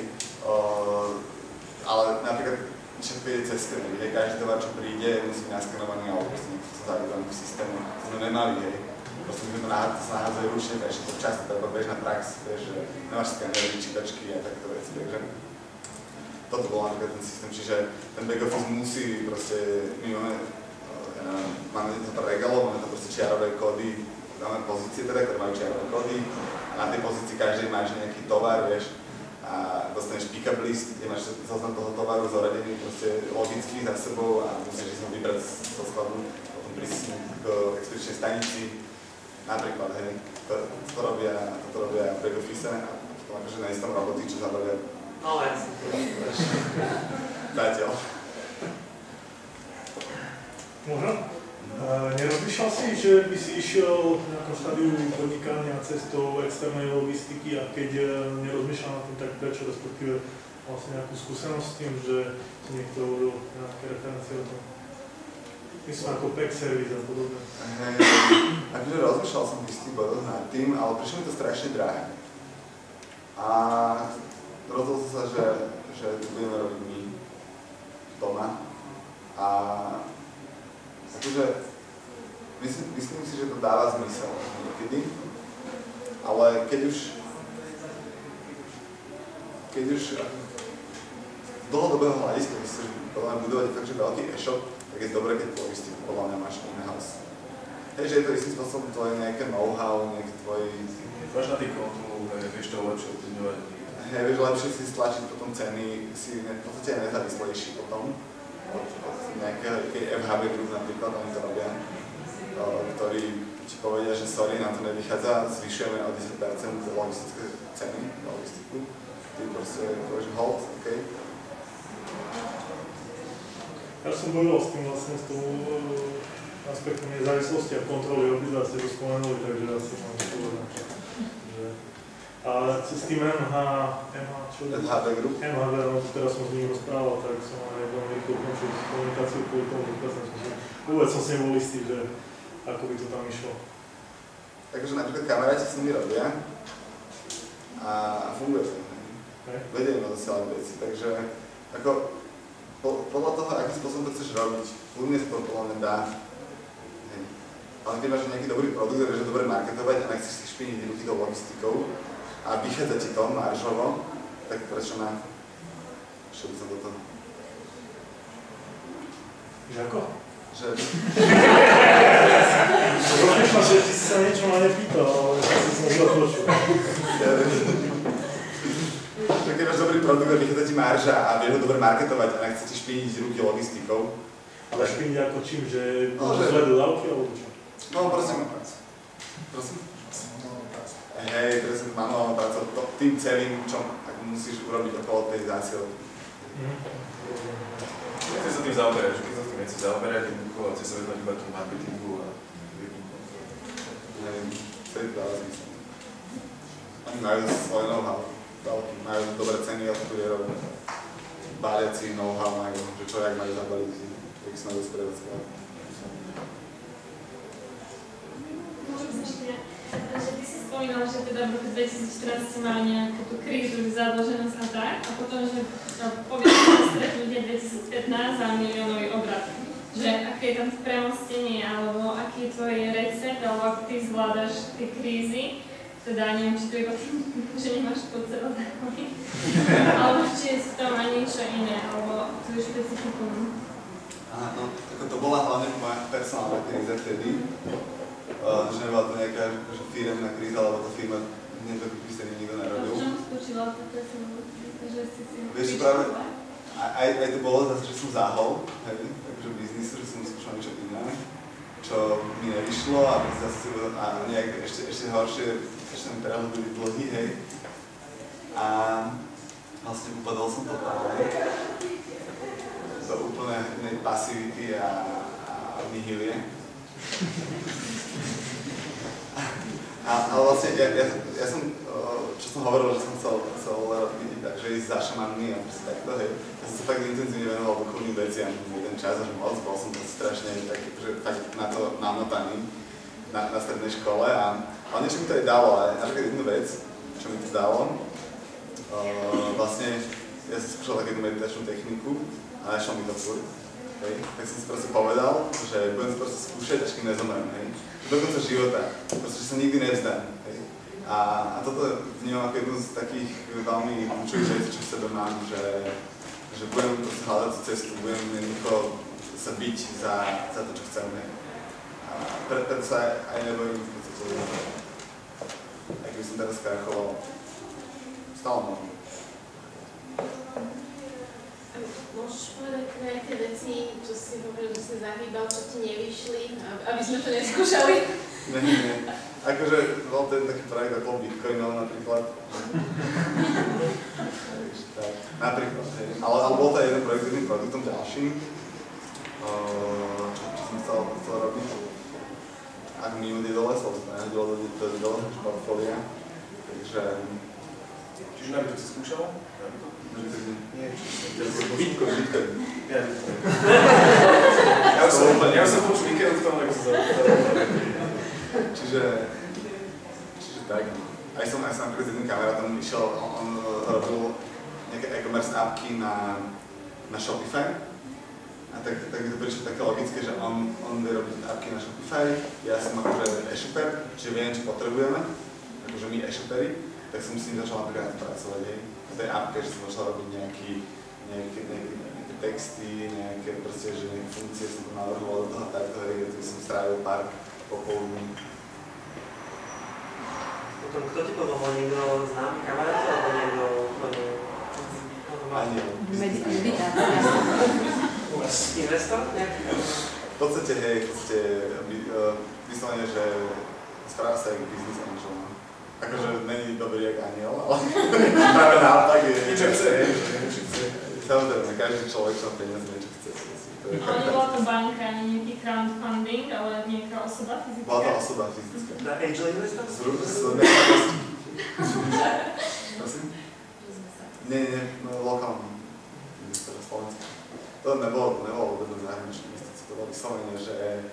Ale napríklad všetko ide cez skener, kde každý tovar, čo príde, musí byť naskenovaný alebo proste niekto sa zavedovaný v systému. To sme nemali, hej. Proste my to nahádzali ručne, takže to často treba bežná prax, vieš, že nemáš skenery, čítačky a takéto veci, takže toto bol napríklad ten systém, čiže ten back office musí proste, my máme to pár regalov, máme to proste čiarové kódy, máme pozície teda, ktoré majú čiarové kódy a na tej pozícii každej máš nejaký tovar, vieš, a dostaneš pick-up list, kde máš zoznam toho tovaru zoradený proste logicky za sebou a musíš si ho vybrať zo skladu, potom prísť k expedičnej stanici, napríklad, hej, toto robia back office a potom akože na istom roboti, čo zabavia. No, jasne. Zatiaľ. Môžem? Nerozmýšľal si, že by si išiel v nejakom štádiu podnikania cestou externej logistiky a keď nerozmýšľal na tým, tak prečo, respektíve vlastne nejakú skúsenosť s tým, že si niekto urobil nejaké referencie o tom? Myslím ako pack service a podobne. Akože rozmýšľal som v istých bodoch nad tým, ale prišlo mi to strašne drahé. A rozhodol som sa, že to budeme robiť my doma. A akože myslím si, že to dáva zmysel niekedy, ale keď už z dlhodobého hľadiska chceš budovať fakt, že veľký e-shop, tak je dobré, keď logistiku podľa mňa máš in-house. Hej, že je to istým spôsobom tvoje nejaké know-how, nejaké tvoje... Máš na tých kontrolu, vieš to lepšie ovplyvňovať. Hej, vieš lepšie si stlačiť potom ceny, si v podstate nezávislejší potom od nejakého FHB Group napríklad, oni to robia, ktorí ti povedia, že sorry, nám to nevychádza, zvyšujeme o 10% za logistické ceny, logistiku. Ty proste povieš hold, OK? Ja som bojoval s tým vlastne, s tou aspektom nezávislosti a kontroly obidva ste to spomenuli, takže asi mám povedať. A s tým MHB Group? MHB, no teraz som s ním rozprával, tak som aj veľmi rýchlo ukončil komunikáciu kvôli tomu, vôbec som si nebol istý, že ako by to tam išlo. Takže napríklad kamaráti s nimi robia a funguje to. Vedia im dosielať veci, takže ako podľa toho, akým spôsobom to chceš robiť, ľudne sa to podľa mňa dá. Ale keď máš nejaký dobrý produkt, ktorý je dobre marketovať a nechceš si špiniť ruky tou logistikou a vychádza ti to maržovo, tak prečo na? Šiel by som do toho. Že ako? Že... Rozmýšľam, že ty si sa niečo ma nepýtal, ale ja som zle počul. Keď máš dobrý produkt a vychádza ti marža a vieš ho dobre marketovať a nechce ti špiniť ruky logistikou. Ale špiniť ako čím? Že zle dodávky alebo čo? No prosím. Prosím? Hej, presne manuálna práca, tým celým, čo musíš urobiť okolo tej zásielky. Nechci sa tým zaoberať, že keď sa tým nechci zaoberať, jednoducho chce sa venovať iba tomu marketingu a hej, to je dáva zmysel. Oni majú svoje know-how, majú dobré ceny od kurierov, baliaci know-how majú, že čo jak majú zabaliť, jak sa majú sprevádzkovať. Že ty si spomínal, že teda v roku 2014 ste mali nejakú tú krízu, zadlženosť a tak, a potom, že poviete stretnutie 2015 za miliónový obrat. Že aké je tam premostenie, alebo aký je tvoj recept, alebo ako ty zvládaš tie krízy, teda neviem, či to je iba tým, že nemáš pod sebou zákony, alebo či je tam aj niečo iné, alebo to je špecifikum. Áno, to bola hlavne moja personálna kríza vtedy. Že nebola to nejaká firemná kríza, alebo tá firma nedokupí sa nikto nerobil. A v čom spočívala tá personálna kríza, že si si vieš, práve aj to bolo zase, že som záhol, hej, takže biznisu, že som skúšal niečo iné, čo mi nevyšlo a zase a nejak ešte horšie, ešte mi prehlbili dlhy, hej. A vlastne upadol som totálne do úplne pasivity a nihilie. Ale vlastne ja som, čo som hovoril, že som chcel robiť tak, že ísť za šamanmi a proste takto, hej. Ja som sa fakt intenzívne venoval duchovným veciam jeden čas, až moc, bol som to strašne taký, že fakt na to namotaný na strednej škole ale niečo mi to aj dalo, ale napríklad jednu vec, čo mi to dalo, vlastne ja som skúšal takú meditačnú techniku a nešlo mi to furt. Hej. Tak som si proste povedal, že budem si proste skúšať, až kým nezomrem, hej. Do konca života, proste, že sa nikdy nevzdám, hej. A toto vnímam ako jednu z takých veľmi kľúčových vecí, čo v sebe mám, že budem proste hľadať tú cestu, budem jednoducho sa byť za to, čo chcem, hej. A preto sa aj nebojím v podstate, aj keby som teraz krachoval, stále môžem. Môžeš povedať nejaké veci, čo si hovoril, že si zahýbal, čo ti nevyšli, aby sme to neskúšali? Nie. Akože bol ten taký projekt okolo Bitcoinov napríklad. Napríklad, hej. Ale bol to jeden projekt s jedným produktom ďalším, čo som chcel robiť. Ak mi ju dole, som to nehodilo do portfólia. Takže Čiže na to si skúšal? Nie, Bitcoin. Ja som počul Bitcoin v tom, tak som Čiže tak. Aj som napríklad s jedným kamarátom išiel, on robil nejaké e-commerce appky na Shopify. A tak mi to prišlo také logické, že on vie robiť appky na Shopify, ja som akože e-shopper, čiže viem, čo potrebujeme, akože my e-shopperi, tak som s ním začal napríklad pracovať, hej. V tej appke, že som začal robiť nejaké texty, nejaké proste, že nejaké funkcie som to navrhoval do toho takto, hej, kde som strávil pár popoludní. Potom kto ti pomohol? Niekto známy kamarát, alebo niekto úplne... Ani. Meditácia. Investor nejaký? V podstate, hej, vyslovene, že správa sa aj business angel. Akože není dobrý jak aniel, ale práve naopak je... Niečo chce, hej, niečo chce. Samozrejme, každý človek, čo má peniaze, niečo chce. Ale nebola to banka, ani nejaký crowdfunding, ale nejaká osoba fyzická? Bola to osoba fyzická. Na angel investor? Prosím? Nie, lokálne. Investor Slovenska. To nebolo vôbec zahraničné investície, to bolo vyslovene, že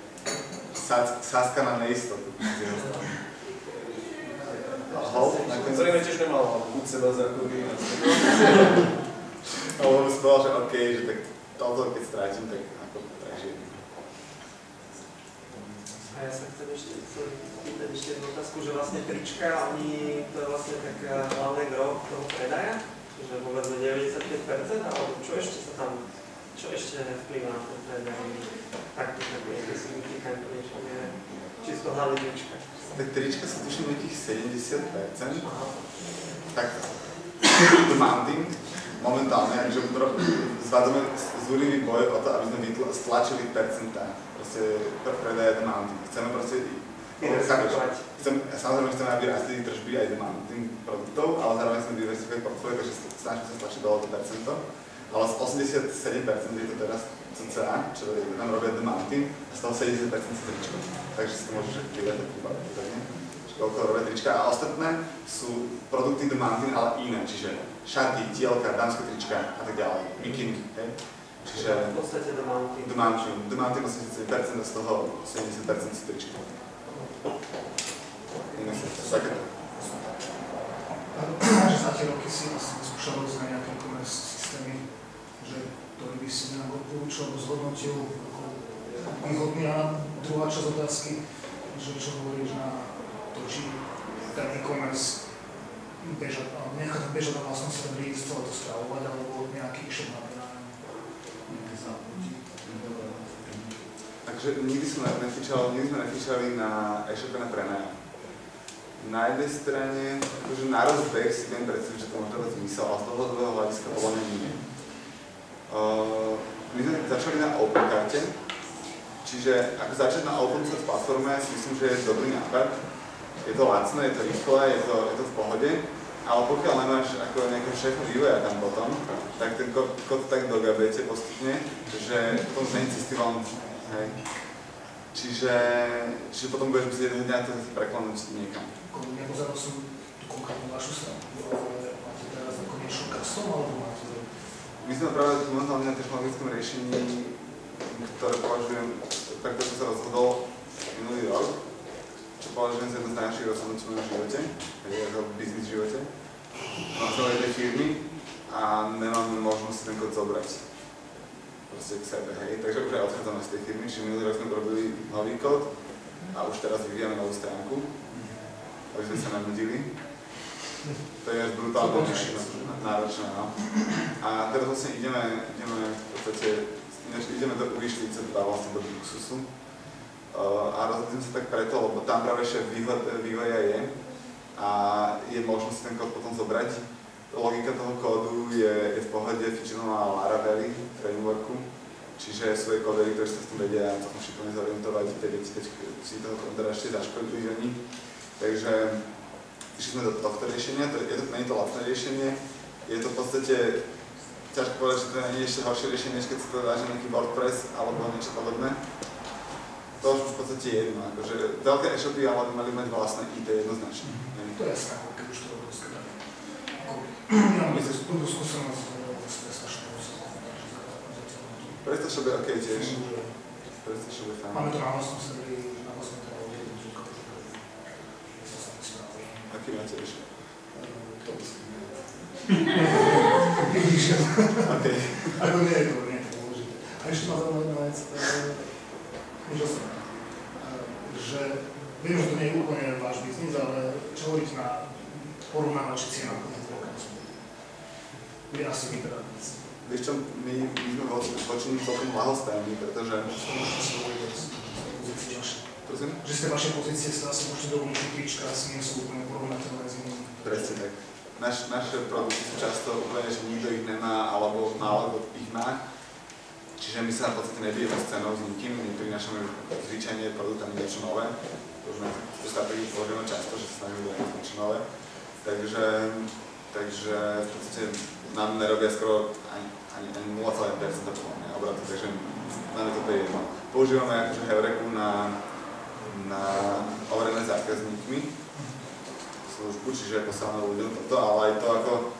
sádzka na neistotu z jeho strany. Zrejme tiež nemal buď seba základy. Ale on si povedal, že OK, že tak toto keď strátim, tak ako prežijem. A ja sa chcem ešte spýtať jednu otázku, že vlastne trička, to je vlastne tak hlavné gro toho predaja, že povedzme 95%, alebo čo ešte vplyvá na ten predaj, taký nejaké signifikantné niečo, čisto hlavne trička. Tak trička sa tuším nejakých 70%. Tak demanding momentálne, že zvádame zúrivý boj o to, aby sme stlačili percentá. Proste predaje demanding. Chceme proste samozrejme chceme, aby rastli tržby aj demanding produktov, ale zároveň chceme diversifikovať portfólio, takže snažíme sa stlačiť dole to percento. Ale z 87% je to teraz cca, čo nám robia demanding, a z toho 70% sú tričko. Takže si to môžeš privať takú bavu, koľko robia trička. A ostatné sú produkty demanding, ale iné, čiže šaty, tielka, dámske trička a tak ďalej, bikiny, hej. Čiže v podstate demanding 87% a z toho 70% sú trička. Takéto. Že za tie roky si skúšal rôzne nejaké e-commerce systémy, že ktorý by si nám odporúčal, zhodnotil ako výhodný. A druhá časť otázky, že čo hovoríš na to, či ten e-commerce nechá tam bežať na vlastnom serveri, celé to stravovať, alebo nejaký e-shop na nejaké zápnutí. Takže nikdy sme nefíčali na e-shope na prenajom. Na jednej strane, akože na rozbeh si viem predstaviť, že to môže dať zmysel, ale z dlhodobého hľadiska podľa mňa nie. My sme začali na OpenCarte, čiže ako začať na open source platforme si myslím, že je dobrý nápad. Je to lacné, je to rýchle, je to v pohode, ale pokiaľ nemáš ako nejakého šéfa vývoja tam potom, tak ten kód tak dogabete postupne, že potom zmení cestován. Hej. Čiže potom budeš musieť jedného dňa to prekladnúť niekam. Nepozeral som tú konkrétnu vašu stránku, ale máte teraz ako niečo custom, alebo máte... My sme práve momentálne na technologickom riešení, ktoré považujem, pre ktoré som sa rozhodol minulý rok, čo považujem za jedno z najlepších rozhodnutí v mojom živote, ako biznis živote. Mám celé jednej firmy a nemáme možnosť ten kód zobrať proste k sebe, hej. Takže už aj odchádzame z tej firmy, čiže minulý rok sme robili nový kód a už teraz vyvíjame novú stránku, aby sme sa nanudili. To je až brutálne náročné, no. A teraz vlastne ideme v podstate, ideme do Uvyšlice, vlastne do Luxusu. A rozhodím sa tak preto, lebo tam práve šéf vývoja je a je možnosť ten kód potom zobrať. Logika toho kódu je v pohode featureovaná Laravel frameworku, čiže sú aj kódery, ktorí sa s tým vedia celkom šikovne zorientovať, keď si toho kódera ešte zaškolili oni. Takže išli sme do tohto riešenia, nie je to lacné riešenie, je to v podstate, ťažko povedať, že to nie je ešte horšie riešenie, než keď si to dáš na nejaký WordPress alebo niečo podobné. To už v podstate je jedno, akože veľké e-shopy ale mali mať vlastné IT jednoznačne. To je jasné, keď už to robil skladať. Mám tú skúsenosť z prestačného vzťahu. Prestačné OK tiež. Prestačné fajn. Máme to na vlastnom serveri, na vlastnom teróde, takže sa sa nesprávali. Aký máte ešte? To myslím. OK. Ako nie je to dôležité. A ešte ma zaujímavá jedna vec, že viem, že to nie je úplne váš biznis, ale čo hovoríte na porovnávači cien ako v Balkánsku? Bude asi vyberať vec. Vieš čo, my sme voči ním celkom ľahostajní, pretože... Prosím? Že z tej vašej pozície sa asi môžete dovoliť, že trička asi nie sú úplne porovnateľné s inými. Presne tak. Naše produkty sú často úplne, že nikto ich nemá, alebo málo ich má. Čiže my sa v podstate nebijeme s cenou s nikým, my prinášame zvyčajne produktami niečo nové. To sa považujeme často, že sa snažíme dať niečo nové. Takže v podstate nám nerobia skoro ani 0,1% obratu, takže nám je to jedno. Používame akože Heureku na overené zákazníkmi službu, čiže posláme ľuďom toto, ale aj to ako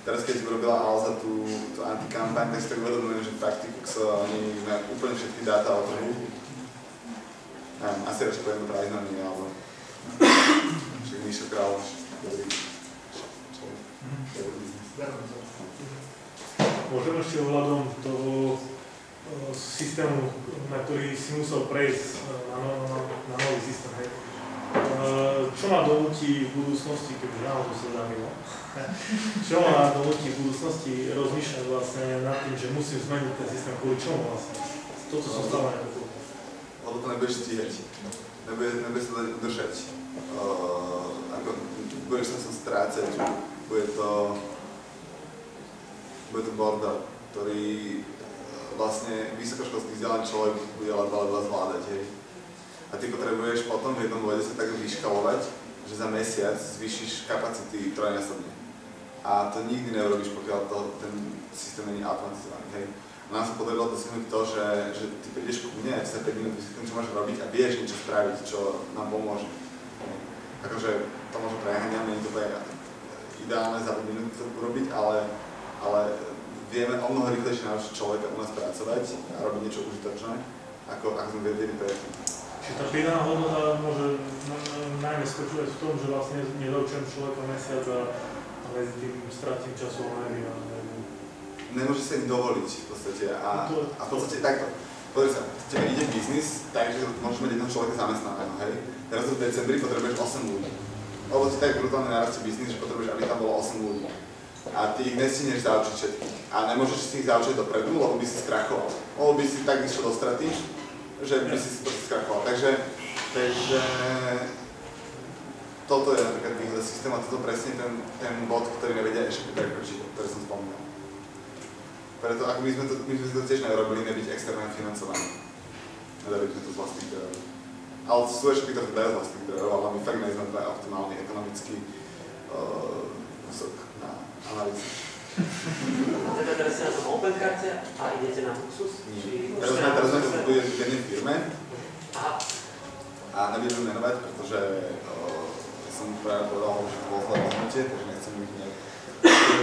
teraz keď urobila Alza tú antikampaň, tak si tak uvedomujem, že Practicux oni majú úplne všetky dáta o trhu. Asi radšej poviem práve znamený, alebo však Míšo Kráľ, dobrý človek. Môžem ešte ohľadom toho systému, na ktorý si musel prejsť na nový systém, hej. Čo ma donúti v budúcnosti, keďže naozaj sa zamýval, čo ma donúti v budúcnosti rozmýšľať vlastne nad tým, že musím zmeniť ten systém, kvôli čomu vlastne? Toto som stále nepochopil. Lebo to nebudeš stíhať, nebudeš sa dať udržať. Budeš sa strácať, bude to bordel, ktorý vlastne vysokoškolský vzdelaný človek bude ledva zvládať, hej. A ty potrebuješ potom v jednom vede sa tak vyškalovať, že za mesiac zvýšiš kapacity trojnásobne. A to nikdy neurobíš, pokiaľ ten systém není automatizovaný, hej. Nám sa podarilo dosiahnuť to, že ty prídeš ku mne a za 5 minút vysvetlím, čo máš robiť a vieš niečo spraviť, čo nám pomôže. Akože to možno preháňam, nie je to ideálne za 5 minút to urobiť, ale vieme o mnoho rýchlejšie naučiť človeka u nás pracovať a robiť niečo užitočné, ako sme vedeli predtým. Čiže tá pridaná hodnota môže najmä spočívať v tom, že vlastne nedaučujem človeka mesiac a medzi tým stratím času a energiu. Nemôže sa im dovoliť v podstate a v podstate takto. Pozri sa, tebe ide biznis, takže môžeš mať jedného človeka zamestnaného, hej? Teraz v decembri potrebuješ 8 ľudí. Lebo ti tak brutálne narastie biznis, že potrebuješ, aby tam bolo 8 ľudí. A ty ich nestihneš zaučiť všetkých. A nemôžeš si ich zaučiť dopredu, lebo by si skrachoval. Lebo by si tak išiel do straty, že by si skrachoval. Takže toto je napríklad výhoda systému a toto presne ten bod, ktorý nevedia ešte prekročiť, ktorý som spomínal. Preto ako my sme to tiež nerobili, nebyť externe financovaní. Nedali sme to z vlastných zdrojov. Ale sú ešte, ktoré to dajú z vlastných zdrojov, ale my fakt nejsme optimálny ekonomický vysok na analýzu. Teda teraz ste na tom OpenCarte a idete na Fluxus? Teraz sme to bude v jednej firme a nebudem menovať, pretože som práve povedal, že to bolo zlé rozhodnutie, takže nechcem ich nejak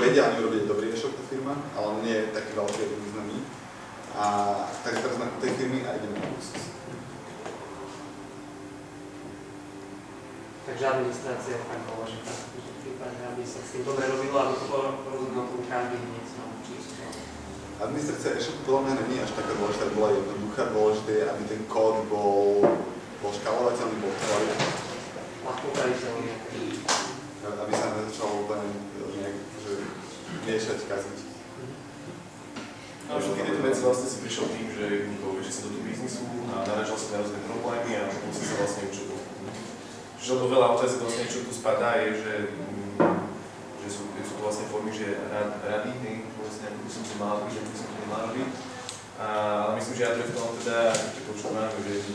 vedia, oni robili dobrý e-shop tá firma, ale nie je taký veľký, ako sme my. Takže teraz sme u tej firmy a ideme na Fluxus. Takže administrácia je tak dôležitá, že v prípade, aby sa s tým dobre robilo, aby to rozhodnul tomu každý hneď sa naučí. Administrácia e-shopu podľa mňa není až taká dôležitá, bola jednoduchá, dôležité, aby ten kód bol škálovateľný, bol kvalitný. Ľahko upraviteľný. Aby sa nezačalo úplne nejak, že miešať, kaziť. Ale všetky tieto veci vlastne si prišiel tým, že vieš sa do toho biznisu a naražal sa na rôzne problémy a potom si sa vlastne učil. Čiže to veľa otázek vlastne, čo tu spadá, je, že sú to vlastne formy, že rady, vlastne ako by som to mal robiť, ako by som to nemal robiť. Ale myslím, že jadro v tom teda, to čo máme, že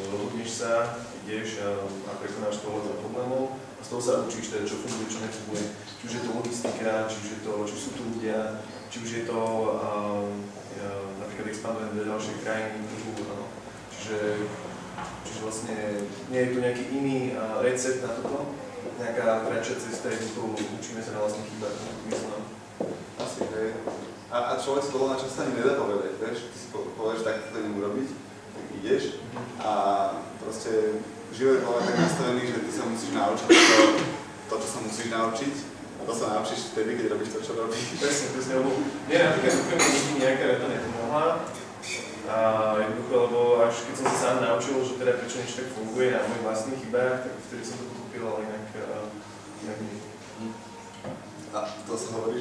rozhodneš sa, ideš a prekonáš tohle problémov a z toho sa učíš teda, čo funguje, čo nefunguje. Či už je to logistika, či sú tu ľudia, či už je to napríklad expandovanie do ďalšej krajiny, Čiže vlastne nie je tu nejaký iný recept na toto, nejaká kratšia cesta, jednoducho učíme sa na vlastných chybách, myslím. Asi, hej. A človek si podľa na čas ani nedá povedať, vieš? Ty si povieš, tak to idem urobiť, tak ideš a proste život je tak nastavený, že ty sa musíš naučiť to, čo sa musíš naučiť. A to sa naučíš vtedy, keď robíš to, čo robíš. Presne, lebo mne napríklad úplne nikdy nejaká veta nepomohla. A jednoducho, lebo až keď som sa sám naučil, že teda prečo niečo tak funguje na mojich vlastných chybách, tak vtedy som to pochopil, ale inak nie. A to sa hovorí,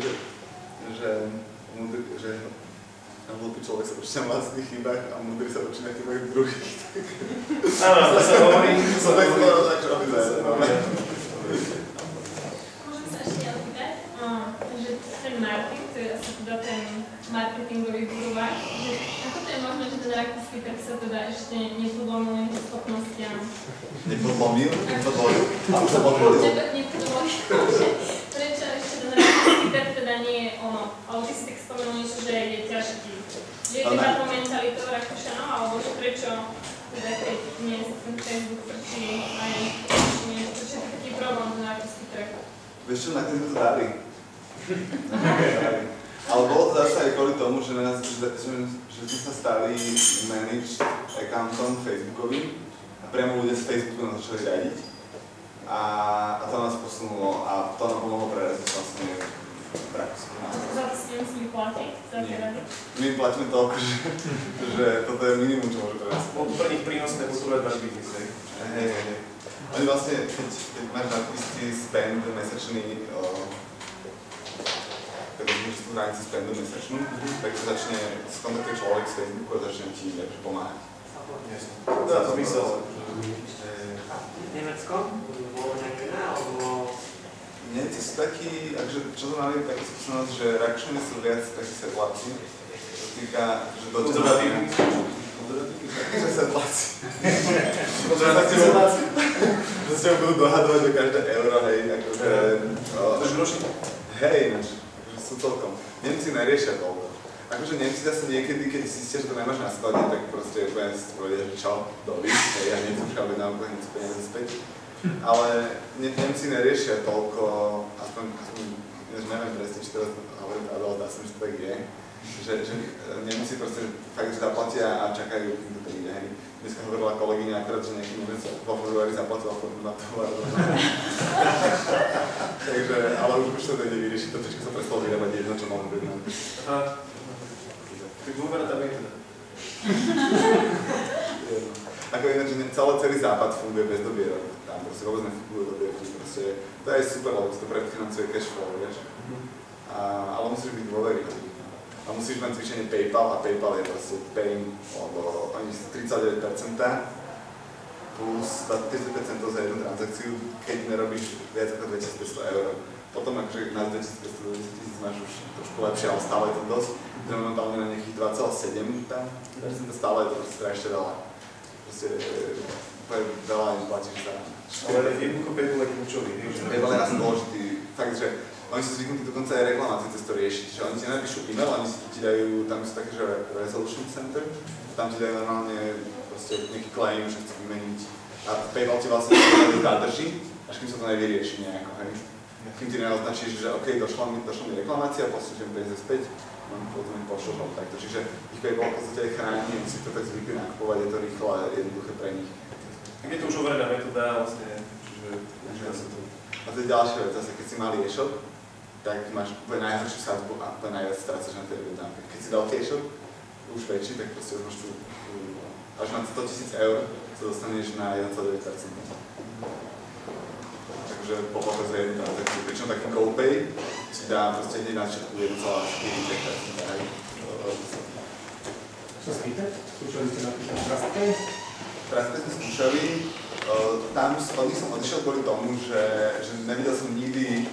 že hlúpy človek sa učí na vlastných chybách a múdry sa učí na chybách druhých. Áno, to sa hovorí. To tak povedal, tak čo obidve. Môžem sa ešte opýtať, že ten Martin, to je asi teda ten marketingový guruvák, že ako to je možné, že ten rakúsky trh sa teda ešte nepodlomil len schopnostiam? Nepodlomil? Nepodlomil, prečo ešte ten rakúsky trh teda nie je ono? Ale ty si tak spomenul niečo, že je ťažký. Je táto mentalita Rakúšanov, alebo že prečo teda keď nie ten Facebook frčí a je prečo je taký problém ten rakúsky trh? Vieš čo, nakoniec sme to dali. Ale bolo to zase aj kvôli tomu, že sme sa stali managed accountom Facebookovým a priamo ľudia z Facebooku nás začali riadiť. A to nás posunulo a to nám pomohlo preraziť vlastne v Rakúsku. Za to si nemuseli platiť? My platíme toľko, že toto je minimum, čo môže preraziť. Bol to pre nich prínosné posúvať váš biznis, hej? Hej. Oni vlastne, keď máš nadpistý spend mesačný, keď máš tú hranici spendu mesačnú, tak to začne, skontaktuje človek z Facebooku a začne ti pomáhať. Jasne. Dá to zmysel. Nemecko? Bolo nejaké iné, alebo... Nemci sú takí, akže čo to mali takú skúsenosť, že Rakúšania sú viac takí sedláci, čo týka, že do konzervatívni. Že sedláci. Že sa budú dohadovať do každé euro, hej, akože... Tož groši? Hej, že sú celkom. Nemci neriešia toľko. Akože Nemci zase niekedy, keď zistia, že to nemáš na sklade, tak proste úplne si povedia, že čo, doby, hej, ja Nemci už ale na úplne chcú peniaze späť. Ale Nemci neriešia toľko, aspoň neviem presne, či teraz hovorím, ale dá som, že to tak je. Že Nemci proste fakt, že zaplatia a čakajú, kým to príde, hej. Dneska hovorila kolegyňa akorát, že nejaký Nemec vo februári zaplatil na tovar. Takže, ale už to nejde vyriešiť, to sa prestalo vyrábať jedno, čo mám byť. Aha. Tak dôvera tam je teda. Ako ináč, že celý západ funguje bez dobierok. Tam proste vôbec nefunguje dobierky. Proste, to je super, lebo to predfinancuje cash flow, vieš. Ale musíš byť dôveryhodný. A musíš mať cvičenie PayPal a PayPal je proste pain, lebo oni sú 39% plus 30% za jednu transakciu, keď nerobíš viac ako 2500 €. Potom akože na 2500 máš už trošku lepšie, ale stále je to dosť. Sme momentálne na nejakých 2,7 tam, stále je to proste strašne veľa. Proste veľa im platíš za... Ale jednoducho PayPal je kľúčový, PayPal je raz dôležitý. Fakt, že oni sú zvyknutí dokonca aj reklamácie cez to riešiť, že oni ti napíšu e-mail, oni ti dajú, tam sú také, že resolution center, tam ti dajú normálne proste nejaký claim, že chcú vymeniť. A PayPal ti vlastne zadrží, až kým sa to nevyrieši nejako, hej. Kým ti neoznačíš, že OK, došla mi reklamácia, poslúžim peniaze späť, potom ich pošleš alebo takto. Čiže ich PayPal v podstate aj chráni, si to tak zvykli nakupovať, je to rýchlo a jednoduché pre nich. Tak je to už overená metóda vlastne, čiže užíva sa to. A to je ďalšia vec, zase keď si malý e-shop, tak máš úplne najhoršiu sadzbu a úplne najviac strácaš na tej objednávke. Keď si veľký e-shop, už väčší, tak proste už máš tu až na 100 000 € sa dostaneš na 1,9%. Takže poplatok za jednu transakciu. Pričom taký GoPay ti dá proste hneď na začiatku 1,4%. Čo spýtať? Skúšali ste napríklad TrustPay? TrustPay sme skúšali. Tam od nich som odišiel kvôli tomu, že nevidel som nikdy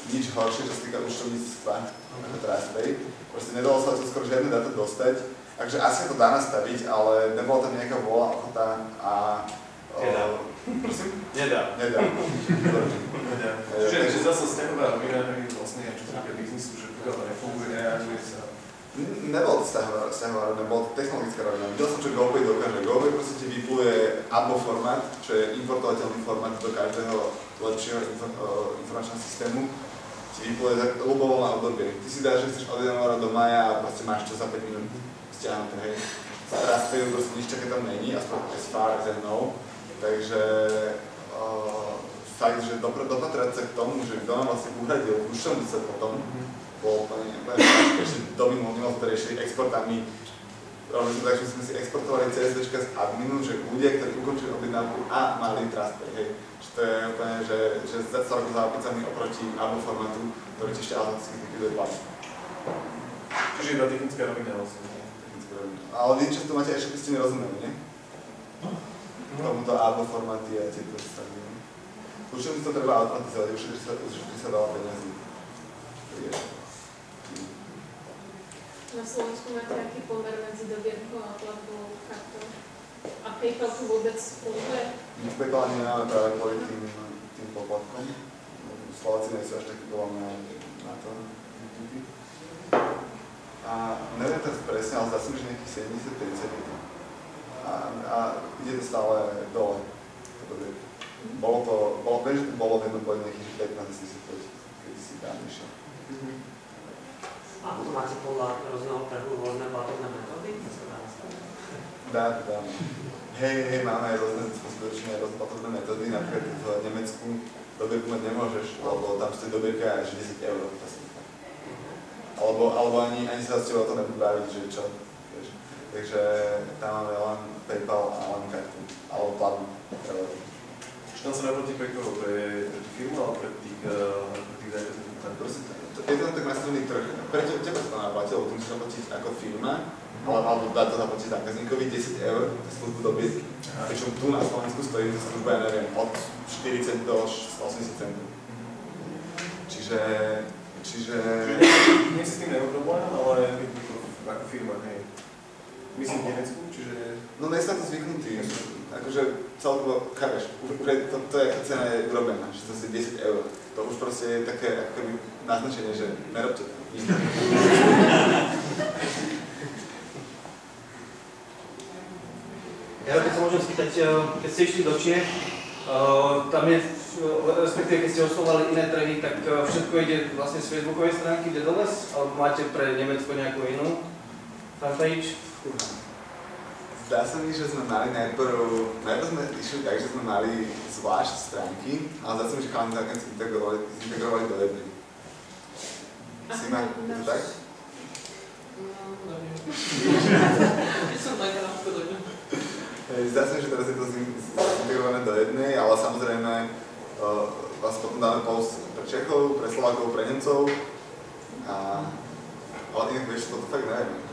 nič horšie, čo sa týka účtovníctva ako TrustPay. Proste nedalo sa to skoro žiadne dáta dostať. Takže asi to dá nastaviť, ale nebola tam nejaká vôľa, ochota a... Nedá. Prosím? Nedá. Nedá. Čiže zase stehová rovina je vlastne, čo sa týka biznisu, že pokiaľ to nefunguje, reaguje sa. Nebolo to vzťahová rovina, bola to technologická rovina. Videl som, čo GoPay dokáže. GoPay proste ti vypluje ABO formát, čo je importovateľný formát do každého lepšieho informačného systému. Ti vypluje za ľubovoľné obdobie. Ty si dáš, že chceš od januára do mája a proste máš to za 5 minút stiahnuté, hej. Rastejú proste nič také tam není, aspoň as far as I know. Takže fakt, že dopatrať sa k tomu, že kto nám vlastne uhradil púšťovnú sa potom, bolo úplne ešte doby nemohol to riešiť exportami. Robili sme tak, že sme si exportovali CSVčka z adminu, že ľudia, ktorí ukončili objednávku a mali TrustPay, hej. Že to je úplne, že za celkom zápicami oproti ABO formátu, ktorý ti ešte automaticky likviduje platí. Čiže iba technická rovina vlastne. Ale vy často máte ešte, by ste mi rozumeli, nie? Tomuto ABO formáty a tieto stavy. Určite to treba automatizovať, už sa dala peniazy. Na Slovensku máte aký pomer medzi dobierkou a platbou kartou? A PayPal tu vôbec funguje? My v PayPal nemáme práve kvôli tým poplatkom. Slováci nie sú až taký poľa na to. A neviem teraz presne, ale zdá sa mi, že nejakých 70-50 je to. A ide to stále dole. Bolo v jednom boli nejakých 15-10, keď si tam išiel. A tu máte podľa rozdielného trhu rôzne platobné metódy? Dá. Hej, máme rôzne platobné metódy, napríklad v Nemecku dobierku mať nemôžeš, lebo tam stojí dobierka až 10 €. Alebo ani sa s tebou to nebudú baviť, že čo. Takže tam máme len PayPal a len kartu, alebo platbu. Čiže tam sa neplatí pre koho? Pre firmu alebo pre tých zákazníkov? Je to tak nastavený trh. Pre teba sa to naplatí, lebo tu musíš zaplatiť ako firma, alebo dá to zaplatiť zákazníkovi 10 € za službu dobierky. Pričom tu na Slovensku stojí za službu, ja neviem, od 40 do 80 centov. Čiže nie si s tým nemá problém, ale ako firma, hej. Myslím v Nemecku, čiže... No nie sa to zvyknutý, akože celkovo, chápeš, to jaká cena je urobená, že to si 10 €. To už proste je také akoby naznačenie, že nerobte to. Ja keď sa môžem spýtať, keď ste išli do Číny, tam je, respektíve keď ste oslovali iné trhy, tak všetko ide vlastne z facebookovej stránky, kde doles, alebo máte pre Nemecko nejakú inú fanpage? Zdá sa mi, že sme mali najprv sme išli tak, že sme mali zvlášť stránky, ale zdá sa mi, že chalani zákon integrovali do jednej. Sima, je to tak? No, neviem. Som taká podobne. Zdá sa mi, že teraz je to integrované do jednej, ale samozrejme vlastne potom dáme post pre Čechov, pre Slovákov, pre Nemcov. Ale inak vieš, toto fakt neviem.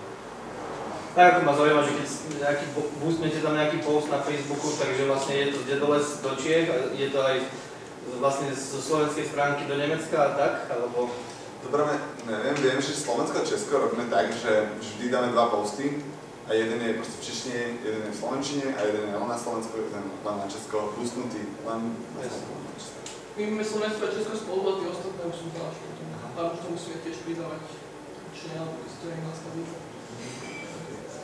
Tak ako ma zaujíma, že keď boostnete tam nejaký post na Facebooku, takže vlastne je to z Dedoles do Čiech a je to aj vlastne zo slovenskej stránky do Nemecka a tak, alebo... Dobre, neviem, viem, že Slovensko a Česko robíme tak, že vždy dáme 2 posty a jeden je proste v češtine, jeden je v slovenčine a jeden je len na Slovensku, jeden len na Česko, boostnutý, len na Česko. My máme Slovensko a Česko spolu a tie ostatné už sú zvláštne. A už to musíme tiež pridávať, či ne, alebo to je nastaviť.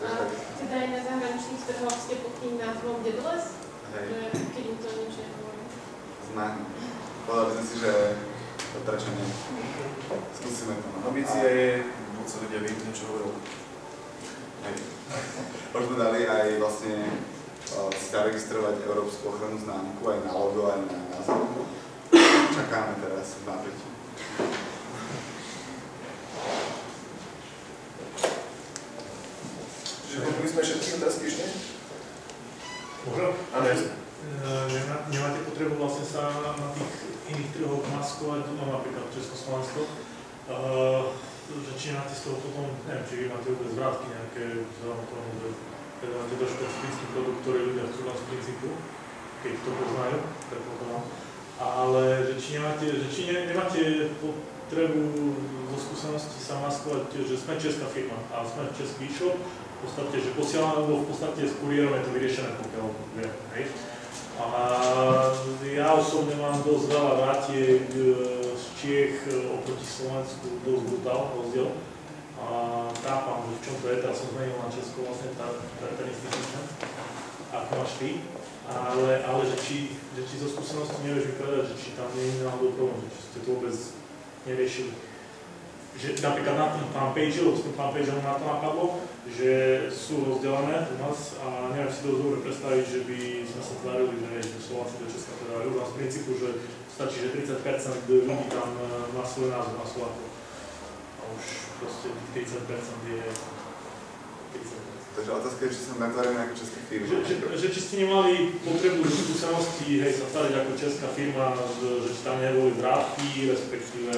A teda aj na zahraničných trhoch ste pod tým názvom Dedoles? Hej. Keď im to nič nehovorí. Znam. Povedali sme si, že prečo nie. Skúsime to. Ambícia je, buď sa ľudia vidieť niečo hovoril. Hej. Už sme dali aj vlastne si zaregistrovať európsku ochranu známku aj na logo, aj na názov. Čakáme teraz v napätí. Čiže pokúli sme všetky otázky ešte? Môžem? Áno, jasne. Nemáte potrebu vlastne sa na tých iných trhoch maskovať, no napríklad Československo, že či máte z toho potom, neviem, či vy máte vôbec vrátky nejaké vzhľadom tomu, že teda máte to špecifický produkt, ktorý ľudia chcú z princípu, keď to poznajú, predpokladám. Ale že či nemáte potrebu zo skúsenosti sa maskovať, že sme česká firma a sme český e-shop, v podstate, že posielame, lebo v podstate s kuriérom je to vyriešené, pokiaľ viem, hej. A ja osobne mám dosť veľa vrátiek z Čiech oproti Slovensku, dosť brutál rozdiel. A tápam, že v čom to je, teraz som zmenil na Česko vlastne ten istý systém, ako máš ty, ale že či zo skúsenosti nevieš vypovedať, že či tam nie je náhodou problém, že či ste to vôbec neriešili. Že napríklad na tom fanpage, lebo s tým fanpageom na to napadlo, že sú rozdelené u nás a neviem si dosť dobre predstaviť, že by sme sa tvarili, že Slováci do Česka teda dajú z princípu, že stačí, že 30% ľudí tam má svoj názor na Slovákov. A už proste 30% je 30%. Takže otázka je, či sa natvoríme ako česká firma. Že či ste nemali potrebu skúsenosti, hej, sa stať ako česká firma, že či tam neboli vrátky, respektíve...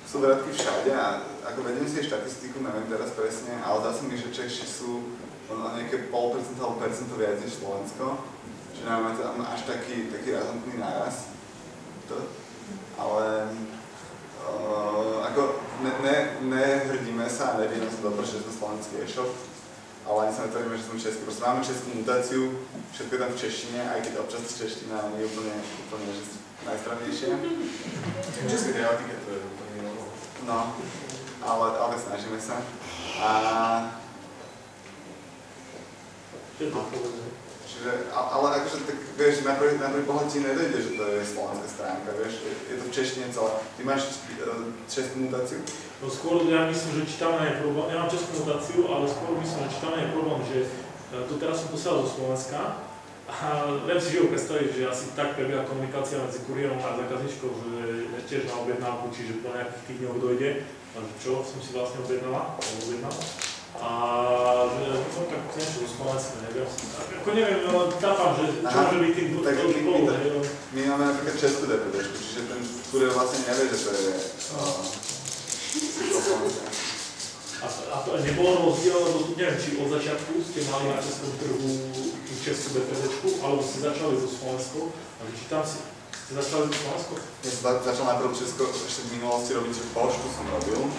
Sú vrátky všade a ako vediem si štatistiku, neviem teraz presne, ale zdá sa mi, že Češi sú o nejaké 0,5% alebo percento viac než Slovensko. Že nemáme tam až taký razantný náraz. Ale ako nehrdíme sa a nevieme sa dobre, že sme slovenský e-shop. Ale ani sa netvrdíme, že sme český. Proste máme českú mutáciu, všetko je tam v češtine, aj keď občas čeština nie je úplne najstravnejšia. V českej tematike to je úplne iné. No, ale snažíme sa. Čiže, ale akože tak vieš, na prvý pohľad ti nedojde, že to je slovenská stránka, vieš, je to v češtine celé. Ty máš českú mutáciu? No skôr ja myslím, že čítavná je problém, ja mám českú mutáciu, ale skôr myslím, že čítavná je problém, že tu teraz som posielal zo Slovenska a viem si živo predstaviť, že asi tak prebieha komunikácia medzi kuriérom a zákazničkou, že tiež na objednávku, čiže po nejakých týždňoch dojde, že čo som si vlastne objednal. A že som tak niečo zo Slovenska, neviem. Ako neviem, ale tápam, že čo môže byť tým dôvodom. My máme napríklad českú DPDčku, čiže ten kuriér vlastne nevie, že to je A to nebolo rozdiel, lebo neviem, či od začiatku ste mali na českom trhu tú českú DPDčku, alebo ste začali zo Slovenskou, ale či tam ste začali zo Slovenskou? Ja som začal najprv Česko, ešte v minulosti robiť, že poštu som robil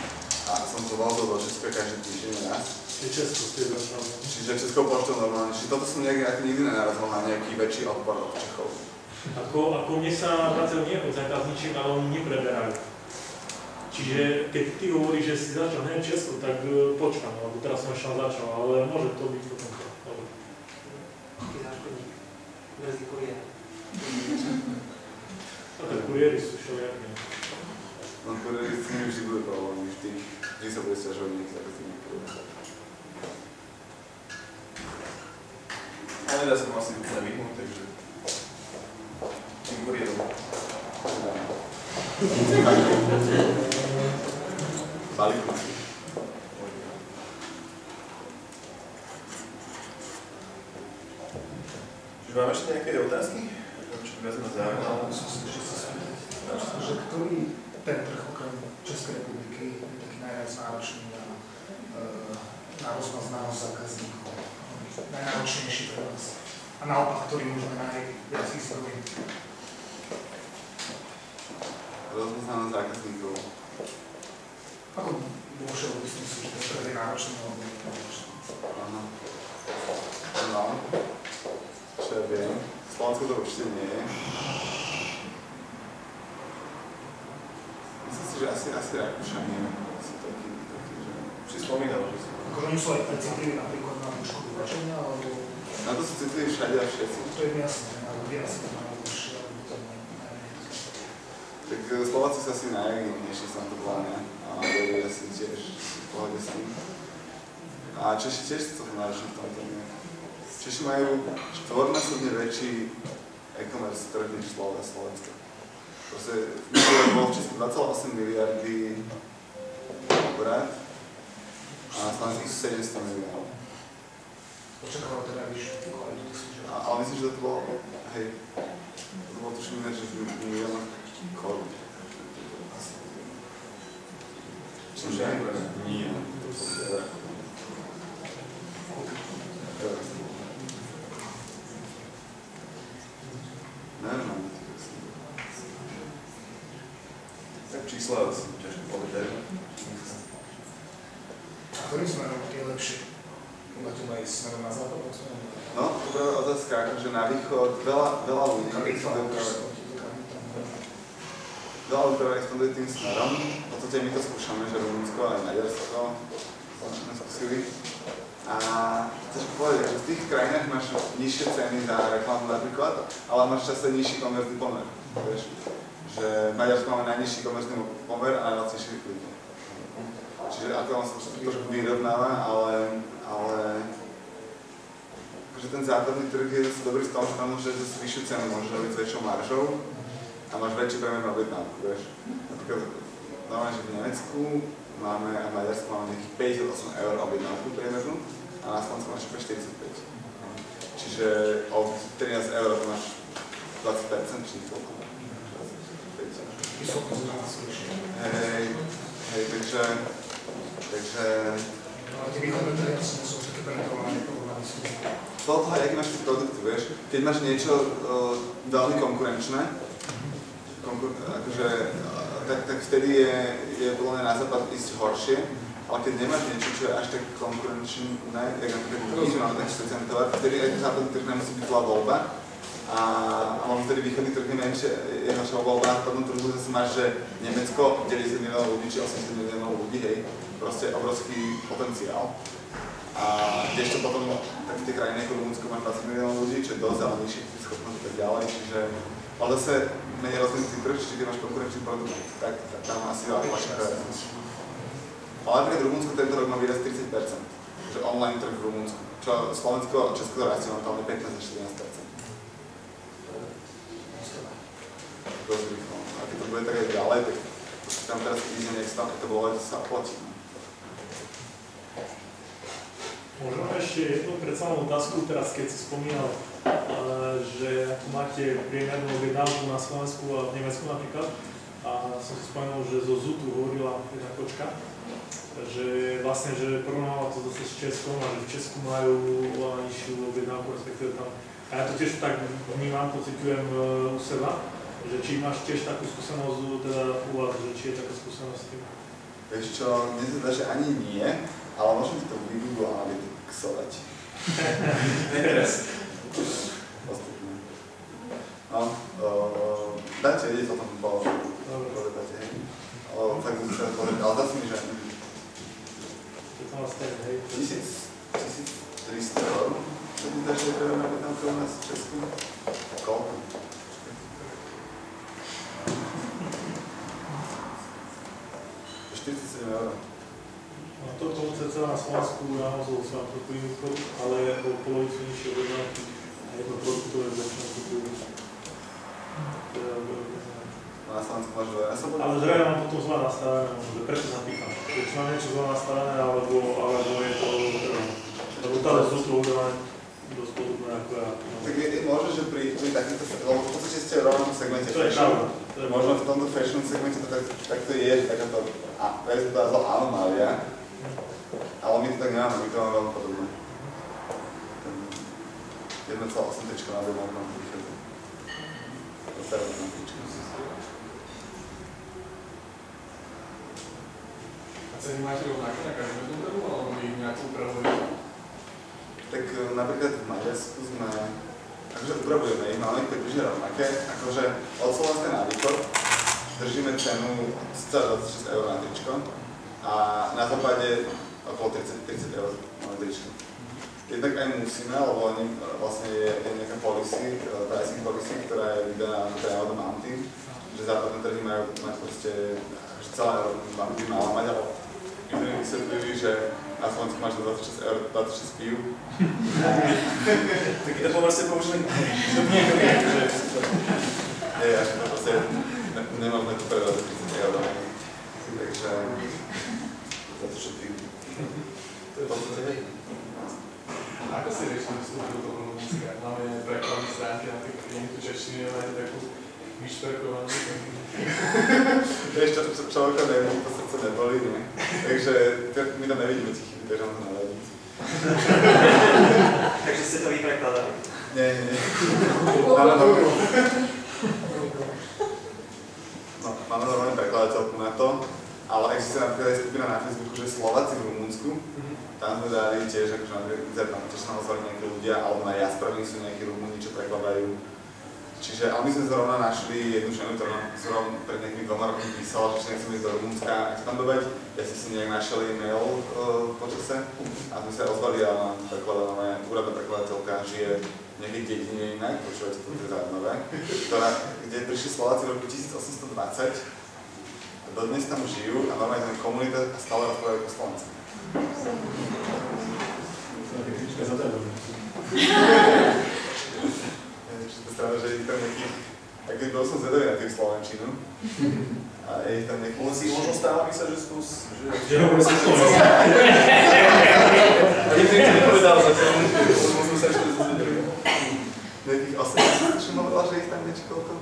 a som to vozil do Česka každý týždeň raz. Čiže Česko ste začali? Čiže Českou poštou normálne, čiže toto som nikdy nenarazil na nejaký väčší odpor od Čechov. Ako mne sa vracajú nie od zákazníčiek, ale oni nepreberajú. Čiže keď ty hovoríš, že si začal hneď Česko, tak počkám, lebo teraz som ešte začal, ale môže to byť potom to. Dobre. Aký záškodník? Verzí kuriéra. A tak kuriéry sú všelijaké. No kuriéry s nimi vždy bude problém, vždy sa bude sťažovať niekto ako s nimi kuriéry. Ale nedá sa mu asi úplne vyhnúť, takže tým kuriérom. Balíku. Čiže máme ešte nejaké otázky? Čo viac ma zaujímalo? Že ktorý ten trh okrem Českej republiky je taký najviac náročný na rozmaznanosť zákazníkov? Najnáročnejší pre vás? A naopak, ktorý môžeme najviac izoluje? Rozmaznanosť zákazníkov. Ako vo všeobecnosti, že to je náročné alebo nie náročné? Áno. No. Čo ja viem. V Slovensku to určite nie je. Myslím si, že asi Rakúšania sú takí, že... Či spomínal, že sú. Akože oni sú aj citliví napríklad na dĺžku vyvačenia, alebo... Na to sú citliví všade a všetci. To je mi jasné, ale ľudia asi to majú dlhšie, alebo to najmenej. Tak Slováci sú asi najagilnejší sa na to pláne a vedeli asi tiež v pohode s tým. A Češi tiež sú to náročné v tomto nie. Češi majú štvornásobne väčší e-commerce trh než Slovensko. Proste bol v Česku 2,8 miliardy obrat a na Slovensku 700 miliónov. Očakával teda vyššiu kvalitu tých služieb. Ale myslím, že to bolo, hej, to bolo tuším iné, že v miliónoch korún. Čiže nie. Neviem. tak čísla si ťažko povedať. A ktorým smerom je lepšie? Máte aj smerom na západ? No, to je veľká otázka, akože na východ veľa ľudí, ale teda expanduje tým smerom. V podstate my to skúšame, že Rumunsko aj Maďarsko spoločné subsídy. A chceš povedať, že v tých krajinách máš nižšie ceny za reklamu napríklad, ale máš často nižší konverzný pomer. Vieš? Že v Maďarsku máme najnižší konverzný pomer a najlacnejší klip. Čiže ako on sa trošku vyrovnáva, ale že ten západný trh je zase dobrý v tom, že tam môžeš za vyššiu cenu môžeš robiť s väčšou maržou a máš väčší priemer na objednávku, vieš. Napríklad normálne, že v Nemecku máme a v Maďarsku máme nejakých 58 eur objednávku priemernú a na Slovensku máš 45. Čiže od 13 eur to máš 20%, či koľko? 25. Hej, takže... Ale tie východné trhy nie sú také penetrované porovnaní s tým. Toho, aký máš tie produkty, vieš? Keď máš niečo veľmi konkurenčné, tak vtedy je podľa mňa na západ ísť horšie, ale keď nemáš niečo, čo je až tak konkurenčné, jak napríklad tak špeciálny tovar, vtedy aj západný trh nemusí byť zlá voľba a možno vtedy východný trh je menšie, je naša voľba, na tom trhu zase máš, že Nemecko 90 miliónov ľudí, či 80 miliónov ľudí, hej, proste obrovský potenciál. A ešte potom tak v tej krajine ako Rumunsko máš 20 miliónov ľudí, čo je dosť, ale nižších schopností tak ďalej, čiže ale zase menej rozvinutý trh, čiže keď máš konkurenčný produkt, tak tam asi veľa vašich realizmus. Ale napríklad Rumunsko tento rok má výraz 30%, že online trh v Rumunsku, čo Slovensko a Česko to rastie momentálne 15 až 14%. Dosť rýchlo. A keď to bude tak aj ďalej, tak tam teraz ide nejak sa to bolo, že sa oplatí. Možno ešte jednu predsa len otázku, teraz keď si spomínal, že máte priemernú objednávku na Slovensku a v Nemecku napríklad, a som si spomenul, že zo Zutu hovorila jedna kočka, že vlastne, že porovnávala to zase s Českom a že v Česku majú oveľa nižšiu objednávku, respektíve tam. A ja to tiež tak vnímam, pociťujem u seba, že či máš tiež takú skúsenosť teda u vás, že či je taká skúsenosť s tým? Vieš čo, mne sa zdá, že ani nie, ale môžem to vygooglovať. Postupne. No, dáte vedieť o tom po debate, hej. Tak musím sa povedať, ale dá si mi, že 1300 eur, čo ti zdá, že je prvé napríklad u nás v Česku? Koľko? No to cca na Slovensku naozaj sa na trochu iný produkt, ale o polovicu nižšie objednávky a jedno produktové väčšinou kupujú. Na Slovensku máš veľa. Ale zrejme mám potom zlá nastavené, že preto sa pýtam. Či mám niečo zlá nastavené, alebo je to trvá. Lebo tá sú to udávané dosť podobné ako ja. Tak môže, že pri takýchto, lebo v podstate ste v rovnom segmente fashion. Možno v tomto fashion segmente to takto je, že takáto vec by bola anomália, ale my to tak nemáme, my to máme veľmi podobné. 1,8 trička na objednávku nám vychádza. To sa robí na trička. A ceny máte rovnaké na každom trhu, alebo vy nejak upravujete? Tak napríklad v Maďarsku sme, akože upravujeme ich, máme ich približne rovnaké, akože od Slovenska na východ držíme cenu cca 26 eur na tričko a na západe okolo 30 eur na tričko. Jednak aj musíme, lebo vlastne je nejaká policy, pricing policy, ktorá je vydaná priamo do Mountain, že západné trhy majú mať proste, akože celá Európa by mala mať, ale iní vysvetlili, že na Slovensku máš za 26 eur 26 pív. Tak je to vlastne použili do niekedy, že... Nie, až to proste nemáme to predať za 30 eur. Takže... za to všetkým. To je podstate hej. Ako si riešili vstup do toho Rumunska? Máme prekladné stránky na tých klientu češtiny, máte takú vyšperkovanú. Vieš, čo okolo nevidí, to srdce neboli, nie? Takže my tam nevidíme tie chyby, takže máme to navadiť. Takže ste to vy prekladali? Nie. Máme normálne prekladateľku na to, ale existuje napríklad aj skupina na Facebooku, že Slováci v Rumunsku. Tam sme dali tiež, akože napríklad tam tiež sa ozvali nejakí ľudia, alebo na Jaspravení sú nejakí Rumúni, čo prekladajú. Čiže, ale my sme zrovna našli jednu ženu, ktorá nám zrovna pred nejakými 2 rokmi písala, že nechcem ísť do Rumunska expandovať. Ja si nejak našiel e-mail po čase a sme sa ozvali a prekladaná úradná prekladateľka žije v nejakej dedine inak, počúvajte, to je zaujímavé, kde prišli Slováci v roku 1820 a dodnes tam žijú a normálne tam komunita stále rozprávajú po slovensky. Strana, že je tam nejakých, ako bol som zvedavý na tým slovenčinu a je tam nejakých... On si možno stále myslel, že skús, že hovorí si slovenčinu. A nikto ti nepovedal zatiaľ, možno sa ešte zvedavý. Nejakých 80, čo hovorila, že ich tam niečo koľko?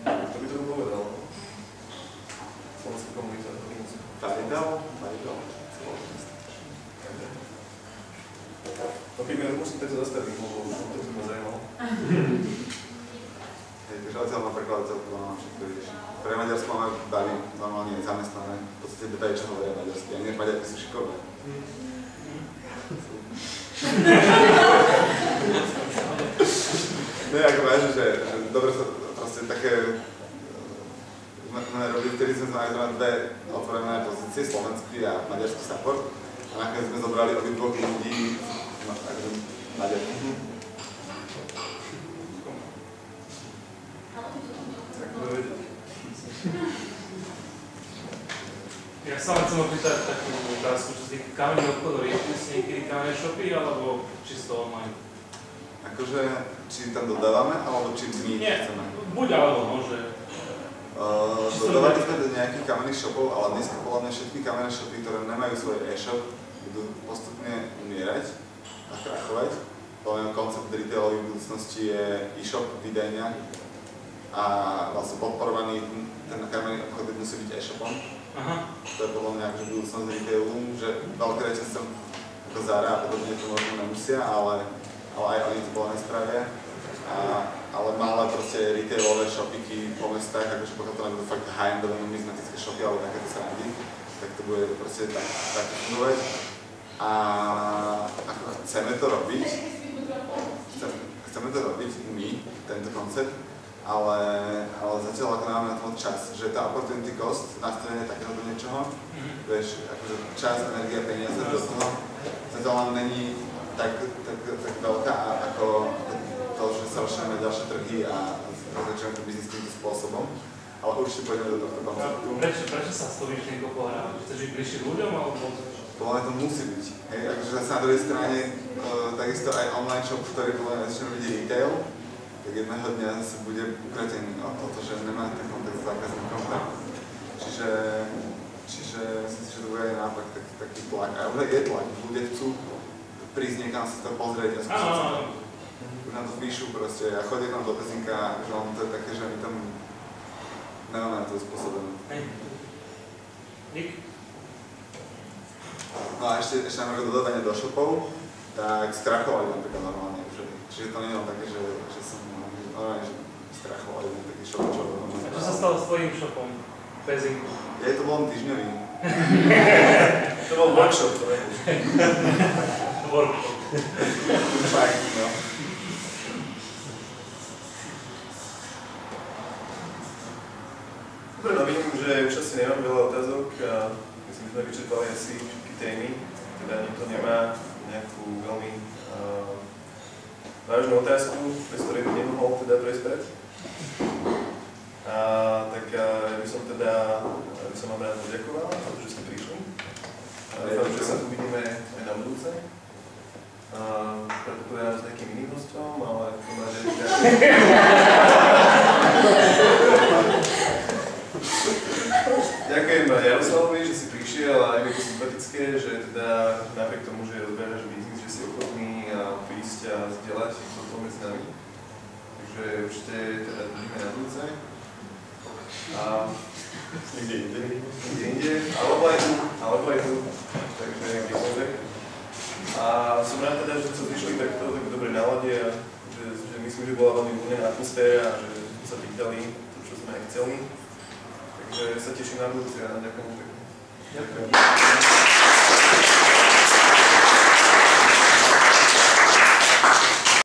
To by to povedal. Slovenská komunita. Pajdal. No keď mi musím to zastaviť, lebo to by ma zaujímalo. Takže odtiaľ má prekladateľku, mám všetko rieši. Pre Maďarsko máme baví normálne zamestnané, v podstate detajú, čo hovoria maďarsky, a nie Maďarky sú šikovné. Ne, ako vážne, že dobre sa proste také... sme robili, vtedy sme mali zrovna 2 otvorené pozície, slovenský a maďarský support. A nakoniec sme zobrali obidvoch ľudí, takže Maďarky. Ja sa len chcem opýtať takú otázku, čo sa týka kamenných obchodov, riešili ste niekedy kamenné shopy, alebo čisto online? Akože, či tam dodávame, alebo či my chceme? Buď alebo, no, že... Dodávali sme do nejakých kamenných shopov, ale dneska podľa mňa všetky kamenné shopy, ktoré nemajú svoj e-shop, budú postupne umierať a krachovať. Podľa mňa koncept retailovej budúcnosti je e-shop, vydajňa a vlastne podporovaný ten kamenný obchod musí byť e-shopom. To je podľa mňa akože budúcnosť retailu, že veľké reťazce ako Zara a podobne to možno nemusia, ale aj oni to podľa mňa spravia. Ale malé proste retailové shopiky po mestách, akože pokiaľ to nebudú fakt high-endové numizmatické shopy alebo takéto srandy, tak to bude proste tak fungovať. A ako chceme to robiť my, tento koncept, ale zatiaľ ako nemáme na tom čas, že tá opportunity cost nastavenie takéhoto niečoho, vieš, akože čas, energia, peniaze do toho zatiaľ není tak veľká ako to, že sa rozšírime ďalšie trhy a začneme ten biznis týmto spôsobom, ale určite pôjdeme do tohto konceptu. Prečo sa stojíš niekoho pohrávať? Chceš byť bližšie ľuďom alebo... Podľa mňa to musí byť, hej, akože zase na druhej strane takisto aj online shop, ktorý podľa mňa začne robiť retail, tak jedného dňa zase bude ukratený o to, že nemá ten kontakt s zákazníkom. Čiže myslím si, že to bude aj naopak taký tlak. A už je tlak, ľudia chcú prísť niekam si to pozrieť a skúsiť si to. Už nám to píšu proste a chodia tam do Pezinka, že on to je také, že my tam nemáme na to spôsobené. Dík. No a ešte nám ako dodávanie do shopov, tak skrachovali napríklad normálne. Čiže to nie je také, že som normálne skrachovali taký shop, čo... A čo sa stalo s tvojím shopom? Pezinku? Ja to bol týždňový. To bol workshop, to je. Workshop. Fakt, no. Dobre, no vidím, že už asi nemám veľa otázok a myslím, že sme vyčerpali asi všetky témy, teda nikto nemá nejakú veľmi vážnu otázku, bez ktorej by nemohol teda prejsť preč. Tak ja by som vám rád poďakoval za to, že ste prišli. Dúfam, že sa uvidíme aj na budúce. Predpokladám s nejakým iným hostom, ale to má že... Ďakujem Jaroslavovi, že si prišiel a je to sympatické, že teda napriek tomu, že odberaš biznis, že si ochotný prísť a zdieľať toto medzi nami. Takže určite teda budeme na budúce. A niekde inde, alebo aj tu, takže kdekoľvek. A som rád teda, že sme prišli takto v dobrej nálade a že myslím, že bola veľmi voľná atmosféra a že sme sa pýtali to, čo sme aj chceli. Takže sa teším na budúci a ďakujem pekne. Ďakujem.